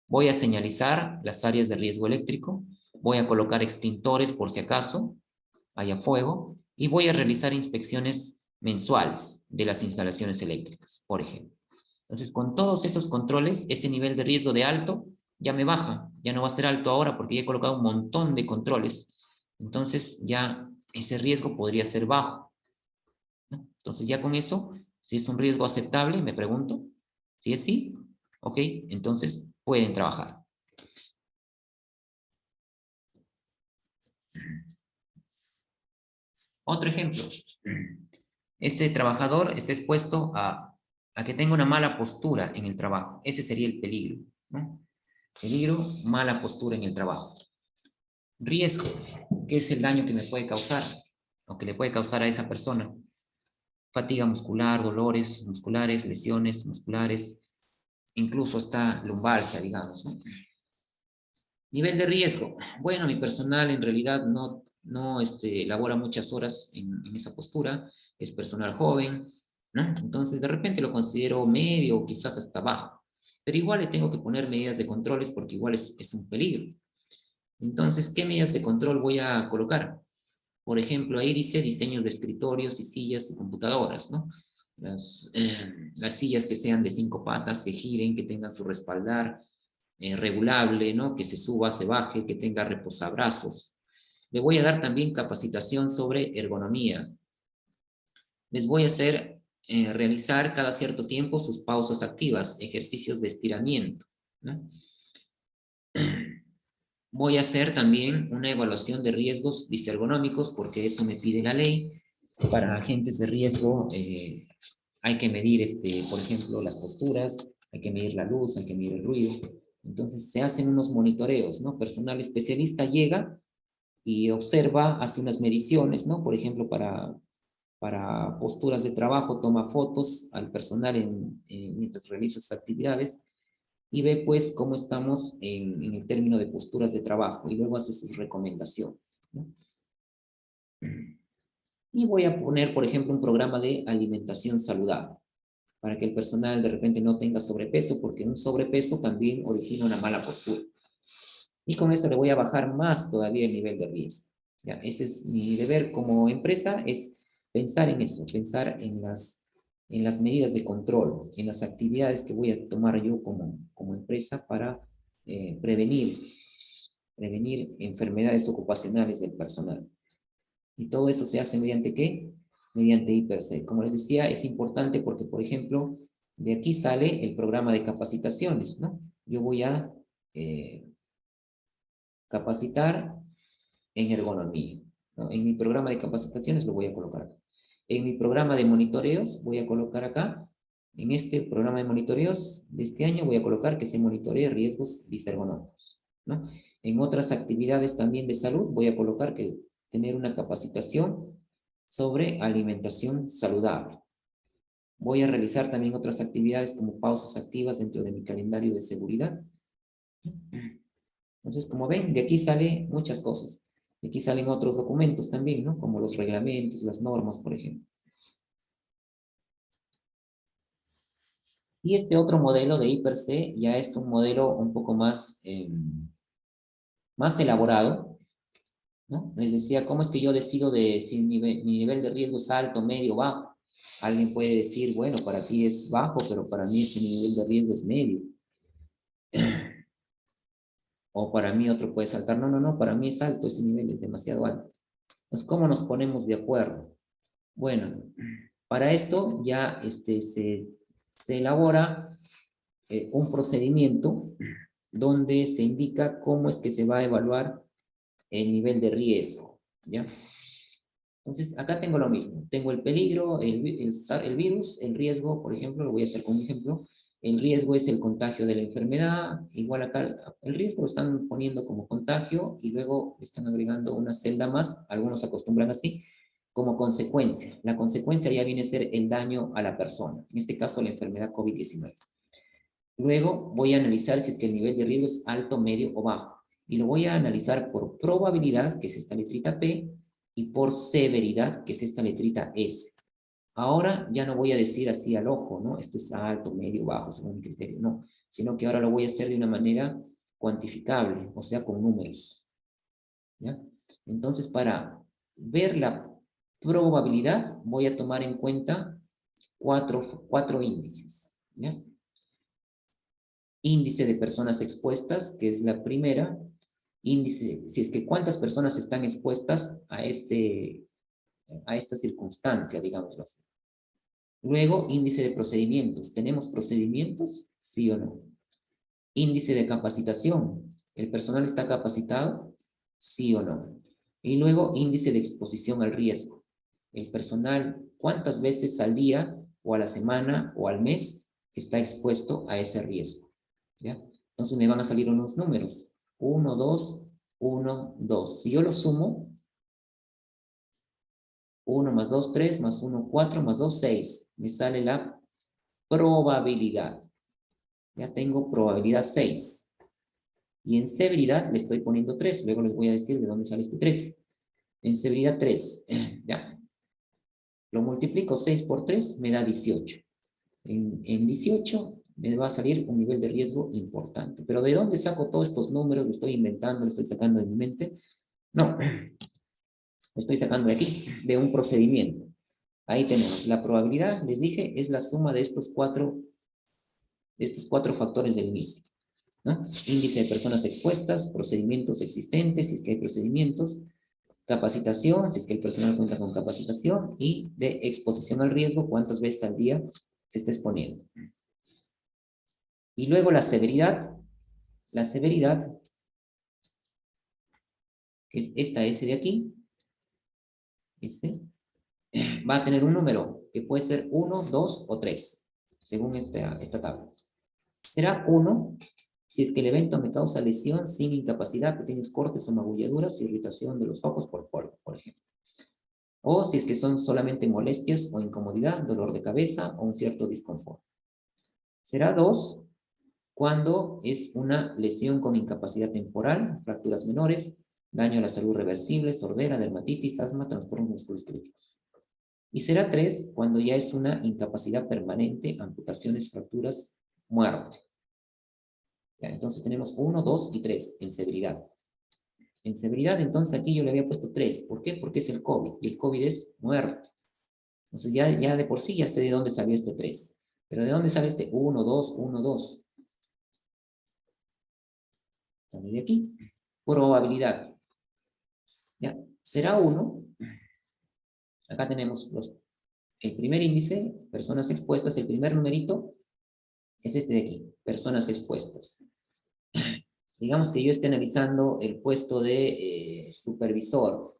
Voy a señalizar las áreas de riesgo eléctrico, voy a colocar extintores por si acaso haya fuego, y voy a realizar inspecciones mensuales de las instalaciones eléctricas, por ejemplo. Entonces, con todos esos controles, ese nivel de riesgo de alto ya me baja, ya no va a ser alto ahora porque ya he colocado un montón de controles. Entonces, ya ese riesgo podría ser bajo, ¿no? Entonces, ya con eso, si es un riesgo aceptable, me pregunto, si es sí, ok, entonces pueden trabajar. Otro ejemplo. Este trabajador está expuesto a que tenga una mala postura en el trabajo. Ese sería el peligro, ¿no? Peligro, mala postura en el trabajo. Riesgo, ¿qué es el daño que me puede causar o que le puede causar a esa persona? Fatiga muscular, dolores musculares, lesiones musculares, incluso hasta lumbalgia, digamos, ¿no? Nivel de riesgo. Bueno, mi personal en realidad no labora muchas horas en esa postura, es personal joven, ¿no? Entonces, de repente lo considero medio o quizás hasta bajo, pero igual le tengo que poner medidas de controles porque igual es un peligro. Entonces, ¿qué medidas de control voy a colocar? Por ejemplo, ahí dice diseños de escritorios y sillas y computadoras, ¿no? Las sillas que sean de 5 patas, que giren, que tengan su respaldar, regulable, ¿no? Que se suba, se baje, que tenga reposabrazos. Le voy a dar también capacitación sobre ergonomía. Les voy a hacer realizar cada cierto tiempo sus pausas activas, ejercicios de estiramiento, ¿no? Voy a hacer también una evaluación de riesgos disergonómicos, porque eso me pide la ley. Para agentes de riesgo hay que medir, por ejemplo, las posturas, hay que medir la luz, hay que medir el ruido. Entonces se hacen unos monitoreos, ¿no? Personal especialista llega y observa, hace unas mediciones, ¿no? Por ejemplo, para posturas de trabajo, toma fotos al personal mientras realiza sus actividades y ve pues cómo estamos en el término de posturas de trabajo y luego hace sus recomendaciones, ¿no? Y voy a poner, por ejemplo, un programa de alimentación saludable para que el personal de repente no tenga sobrepeso, porque un sobrepeso también origina una mala postura. Y con eso le voy a bajar más todavía el nivel de riesgo. ¿Ya? Ese es mi deber como empresa, es pensar en eso, pensar en las medidas de control, en las actividades que voy a tomar yo como empresa para prevenir enfermedades ocupacionales del personal. Y todo eso se hace mediante ¿qué? Mediante IPRC. Como les decía, es importante porque, por ejemplo, de aquí sale el programa de capacitaciones, ¿no? Yo voy a capacitar en ergonomía, ¿no? En mi programa de capacitaciones lo voy a colocar acá. En mi programa de monitoreos voy a colocar acá, en este programa de monitoreos de este año voy a colocar que se monitoree riesgos disergonómicos, ¿no? En otras actividades también de salud voy a colocar que tener una capacitación sobre alimentación saludable. Voy a realizar también otras actividades como pausas activas dentro de mi calendario de seguridad. Entonces, como ven, de aquí salen muchas cosas. De aquí salen otros documentos también, ¿no? Como los reglamentos, las normas, por ejemplo. Y este otro modelo de I+C ya es un modelo un poco más, más elaborado, ¿no? Les decía, ¿cómo es que yo decido de si mi nivel de riesgo es alto, medio, bajo? Alguien puede decir, bueno, para ti es bajo, pero para mí ese nivel de riesgo es medio. O para mí otro puede saltar, no, no, no, para mí es alto, ese nivel es demasiado alto. Entonces, ¿cómo nos ponemos de acuerdo? Bueno, para esto ya se elabora un procedimiento donde se indica cómo es que se va a evaluar el nivel de riesgo, ¿ya? Entonces, acá tengo lo mismo. Tengo el peligro, el virus, el riesgo, por ejemplo, lo voy a hacer con un ejemplo. El riesgo es el contagio de la enfermedad. Igual acá, el riesgo lo están poniendo como contagio y luego están agregando una celda más, algunos acostumbran así, como consecuencia. La consecuencia ya viene a ser el daño a la persona, en este caso la enfermedad COVID-19. Luego voy a analizar si es que el nivel de riesgo es alto, medio o bajo. Y lo voy a analizar por probabilidad, que es esta letrita P, y por severidad, que es esta letrita S. Ahora ya no voy a decir así al ojo, ¿no? Esto es alto, medio, bajo, según mi criterio, no. Sino que ahora lo voy a hacer de una manera cuantificable, o sea, con números. ¿Ya? Entonces, para ver la probabilidad, voy a tomar en cuenta cuatro índices. ¿Ya? Índice de personas expuestas, que es la primera. Índice, si es que cuántas personas están expuestas a esta circunstancia, digámoslo así. Luego, índice de procedimientos. ¿Tenemos procedimientos? ¿Sí o no? Índice de capacitación. ¿El personal está capacitado? ¿Sí o no? Y luego, índice de exposición al riesgo. El personal, ¿cuántas veces al día o a la semana o al mes está expuesto a ese riesgo? ¿Ya? Entonces me van a salir unos números. 1, 2, 1, 2. Si yo lo sumo, 1 más 2, 3, más 1, 4, más 2, 6. Me sale la probabilidad. Ya tengo probabilidad 6. Y en severidad le estoy poniendo 3. Luego les voy a decir de dónde sale este 3. En severidad 3. Ya. Lo multiplico 6 por 3, me da 18. En 18 me va a salir un nivel de riesgo importante. Pero ¿de dónde saco todos estos números? Lo estoy inventando, lo estoy sacando de mi mente. No, lo estoy sacando de aquí, de un procedimiento. Ahí tenemos la probabilidad, les dije, es la suma de estos cuatro factores del inicio, ¿no? Índice de personas expuestas, procedimientos existentes, si es que hay procedimientos, capacitación, si es que el personal cuenta con capacitación, y de exposición al riesgo, cuántas veces al día se está exponiendo. Y luego la severidad, que es esta S de aquí, S, va a tener un número que puede ser 1, 2 o 3, según esta tabla. Será 1 si es que el evento me causa lesión sin incapacidad, pequeños cortes o magulladuras, irritación de los ojos por polvo, por ejemplo. O si es que son solamente molestias o incomodidad, dolor de cabeza o un cierto disconfort. Será 2 cuando es una lesión con incapacidad temporal, fracturas menores, daño a la salud reversible, sordera, dermatitis, asma, trastornos musculoesqueléticos. Y será 3 cuando ya es una incapacidad permanente, amputaciones, fracturas, muerte. Ya, entonces tenemos 1, 2 y 3 en severidad. En severidad, entonces aquí yo le había puesto 3. ¿Por qué? Porque es el COVID. Y el COVID es muerte. Entonces ya de por sí ya sé de dónde salió este 3. Pero ¿de dónde sale este 1, 2, 1, 2? Sale de aquí. Probabilidad. ¿Ya? Será 1. Acá tenemos el primer índice, personas expuestas. El primer numerito es este de aquí, personas expuestas. Digamos que yo esté analizando el puesto de supervisor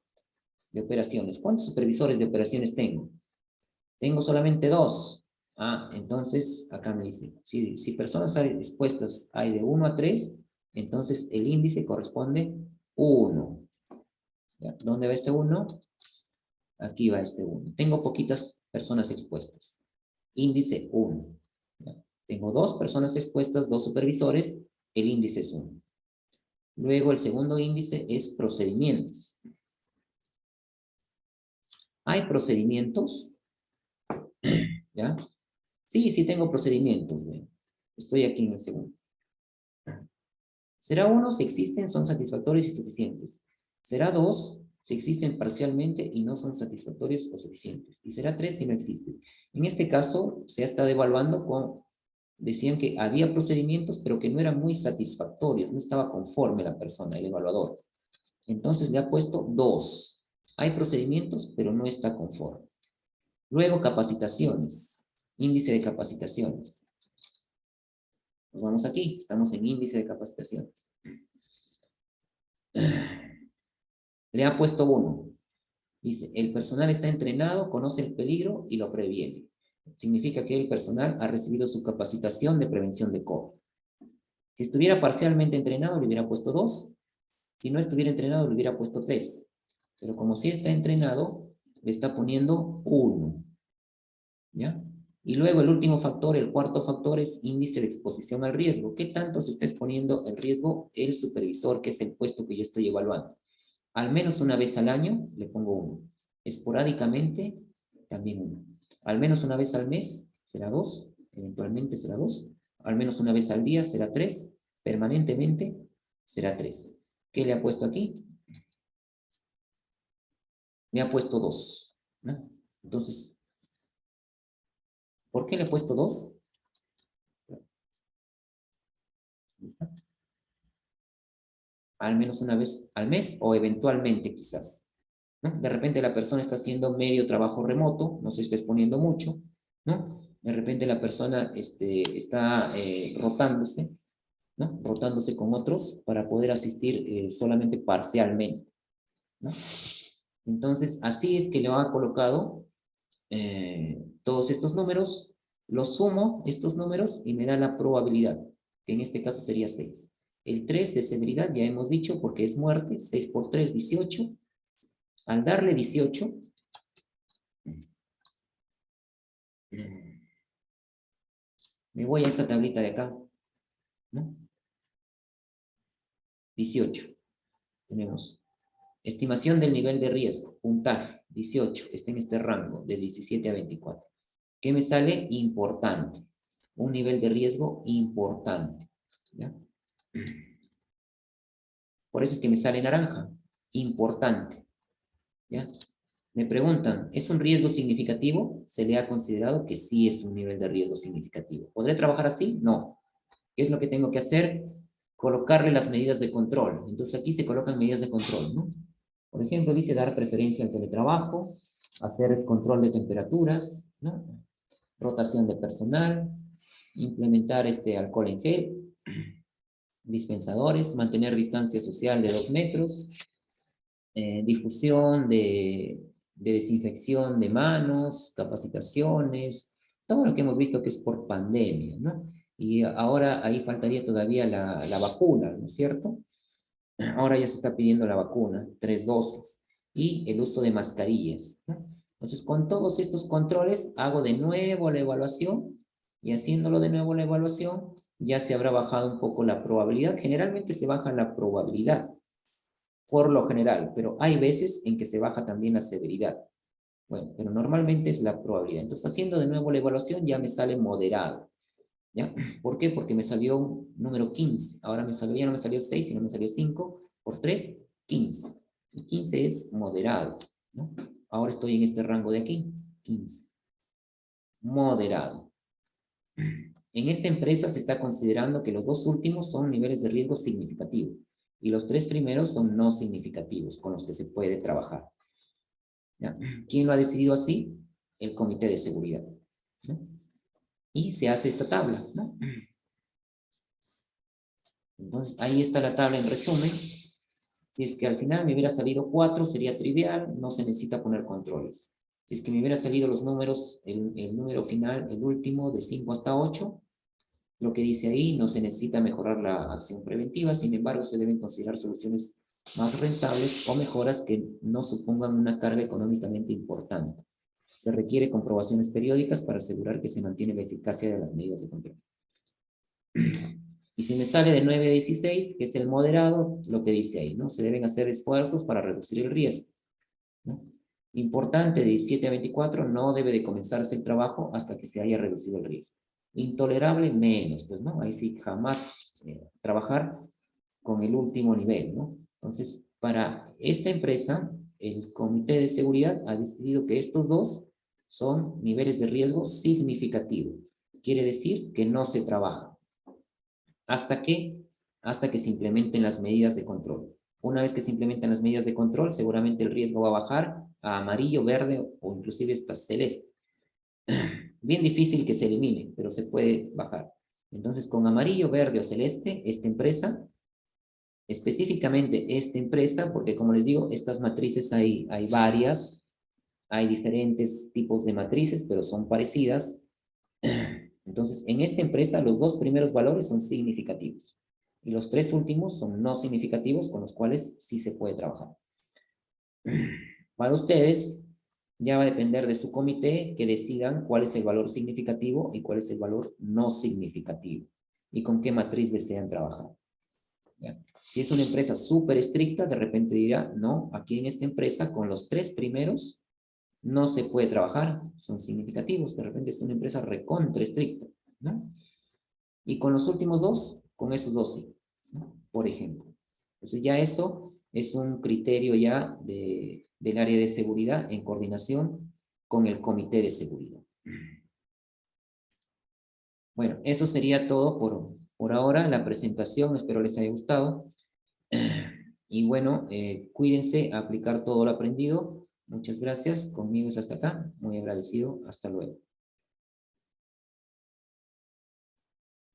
de operaciones. ¿Cuántos supervisores de operaciones tengo? Tengo solamente 2. Ah, entonces acá me dice, si personas hay dispuestas hay de 1 a 3, entonces el índice corresponde 1. ¿Ya? ¿Dónde va ese 1? Aquí va este 1. Tengo poquitas personas expuestas. Índice 1. ¿Ya? Tengo 2 personas expuestas, 2 supervisores, el índice es 1. Luego el segundo índice es procedimientos. ¿Hay procedimientos? ¿Ya? Sí tengo procedimientos. ¿Ve? Estoy aquí en el segundo. Será 1 si existen, son satisfactorios y suficientes. Será 2 si existen parcialmente y no son satisfactorios o suficientes. Y será 3 si no existen. En este caso, se ha estado evaluando con, decían que había procedimientos, pero que no eran muy satisfactorios, no estaba conforme la persona, el evaluador. Entonces le ha puesto 2. Hay procedimientos, pero no está conforme. Luego, capacitaciones. Índice de capacitaciones. Nos vamos aquí, estamos en índice de capacitaciones. Le ha puesto 1. Dice, el personal está entrenado, conoce el peligro y lo previene. Significa que el personal ha recibido su capacitación de prevención de COVID. Si estuviera parcialmente entrenado, le hubiera puesto 2. Si no estuviera entrenado, le hubiera puesto 3. Pero como sí está entrenado, le está poniendo 1. ¿Ya? Y luego el último factor, el cuarto factor, es índice de exposición al riesgo. ¿Qué tanto se está exponiendo el riesgo el supervisor, que es el puesto que yo estoy evaluando? Al menos una vez al año, le pongo 1. Esporádicamente, también 1. Al menos una vez al mes, será 2. Eventualmente será 2. Al menos una vez al día, será 3. Permanentemente, será 3. ¿Qué le ha puesto aquí? Le ha puesto 2. ¿No? Entonces, ¿por qué le he puesto 2? Al menos una vez al mes o eventualmente quizás. ¿No? De repente la persona está haciendo medio trabajo remoto, no se está exponiendo mucho, ¿no? De repente la persona está rotándose, ¿no? Rotándose con otros para poder asistir solamente parcialmente, ¿no? Entonces, así es que le ha colocado todos estos números, los sumo, estos números, y me da la probabilidad, que en este caso sería 6. El 3 de severidad, ya hemos dicho, porque es muerte, 6 por 3, 18. Al darle 18, me voy a esta tablita de acá, ¿no? 18. Tenemos estimación del nivel de riesgo, puntaje, 18, está en este rango, de 17 a 24. ¿Qué me sale? Importante. Un nivel de riesgo importante. ¿Ya? Por eso es que me sale naranja. Importante. ¿Ya? Me preguntan, ¿es un riesgo significativo? Se le ha considerado que sí es un nivel de riesgo significativo. ¿Podré trabajar así? No. ¿Qué es lo que tengo que hacer? Colocarle las medidas de control. Entonces aquí se colocan medidas de control, ¿no? Por ejemplo, dice dar preferencia al teletrabajo, hacer control de temperaturas, ¿no? Rotación de personal, implementar alcohol en gel, dispensadores, mantener distancia social de 2 metros, difusión de desinfección de manos, capacitaciones, todo lo que hemos visto que es por pandemia, ¿no? Y ahora ahí faltaría todavía la vacuna, ¿no es cierto? Ahora ya se está pidiendo la vacuna, 3 dosis, y el uso de mascarillas, ¿no? Entonces, con todos estos controles, hago de nuevo la evaluación, y haciéndolo de nuevo la evaluación, ya se habrá bajado un poco la probabilidad. Generalmente se baja la probabilidad, por lo general, pero hay veces en que se baja también la severidad. Bueno, pero normalmente es la probabilidad. Entonces, haciendo de nuevo la evaluación, ya me sale moderado. ¿Ya? ¿Por qué? Porque me salió un número 15. Ahora ya no me salió 6, sino me salió 5 por 3, 15. Y 15 es moderado, ¿no? Ahora estoy en este rango de aquí, 15. Moderado. En esta empresa se está considerando que los 2 últimos son niveles de riesgo significativos y los 3 primeros son no significativos, con los que se puede trabajar. ¿Ya? ¿Quién lo ha decidido así? El comité de seguridad, ¿no? Y se hace esta tabla, ¿no? Entonces, ahí está la tabla en resumen. Si es que al final me hubiera salido 4, sería trivial, no se necesita poner controles. Si es que me hubiera salido los números, el número final, el último, de 5 hasta 8, lo que dice ahí, no se necesita mejorar la acción preventiva, sin embargo, se deben considerar soluciones más rentables o mejoras que no supongan una carga económicamente importante. Se requiere comprobaciones periódicas para asegurar que se mantiene la eficacia de las medidas de control. Y si me sale de 9 a 16, que es el moderado, lo que dice ahí, ¿no? Se deben hacer esfuerzos para reducir el riesgo, ¿no? Importante, de 17 a 24, no debe de comenzarse el trabajo hasta que se haya reducido el riesgo. Intolerable, menos, pues, ¿no? Ahí sí, jamás trabajar con el último nivel, ¿no? Entonces, para esta empresa, el Comité de Seguridad ha decidido que estos dos son niveles de riesgo significativo. Quiere decir que no se trabaja. ¿Hasta qué? Hasta que se implementen las medidas de control. Una vez que se implementan las medidas de control, seguramente el riesgo va a bajar a amarillo, verde o inclusive hasta celeste. Bien difícil que se elimine, pero se puede bajar. Entonces, con amarillo, verde o celeste, esta empresa, específicamente esta empresa, porque como les digo, estas matrices hay varias, hay diferentes tipos de matrices, pero son parecidas. Entonces, en esta empresa, los dos primeros valores son significativos y los tres últimos son no significativos, con los cuales sí se puede trabajar. Para ustedes, ya va a depender de su comité que decidan cuál es el valor significativo y cuál es el valor no significativo y con qué matriz desean trabajar. ¿Ya? Si es una empresa súper estricta, de repente dirá, no, aquí en esta empresa, con los tres primeros, no se puede trabajar, son significativos, de repente es una empresa recontra estricta, ¿no? Y con los últimos dos, con esos dos sí, ¿no? Por ejemplo. Entonces ya eso es un criterio ya del área de seguridad en coordinación con el comité de seguridad. Bueno, eso sería todo por ahora, la presentación, espero les haya gustado. Y bueno, cuídense a aplicar todo lo aprendido. Muchas gracias, conmigo es hasta acá, muy agradecido, hasta luego.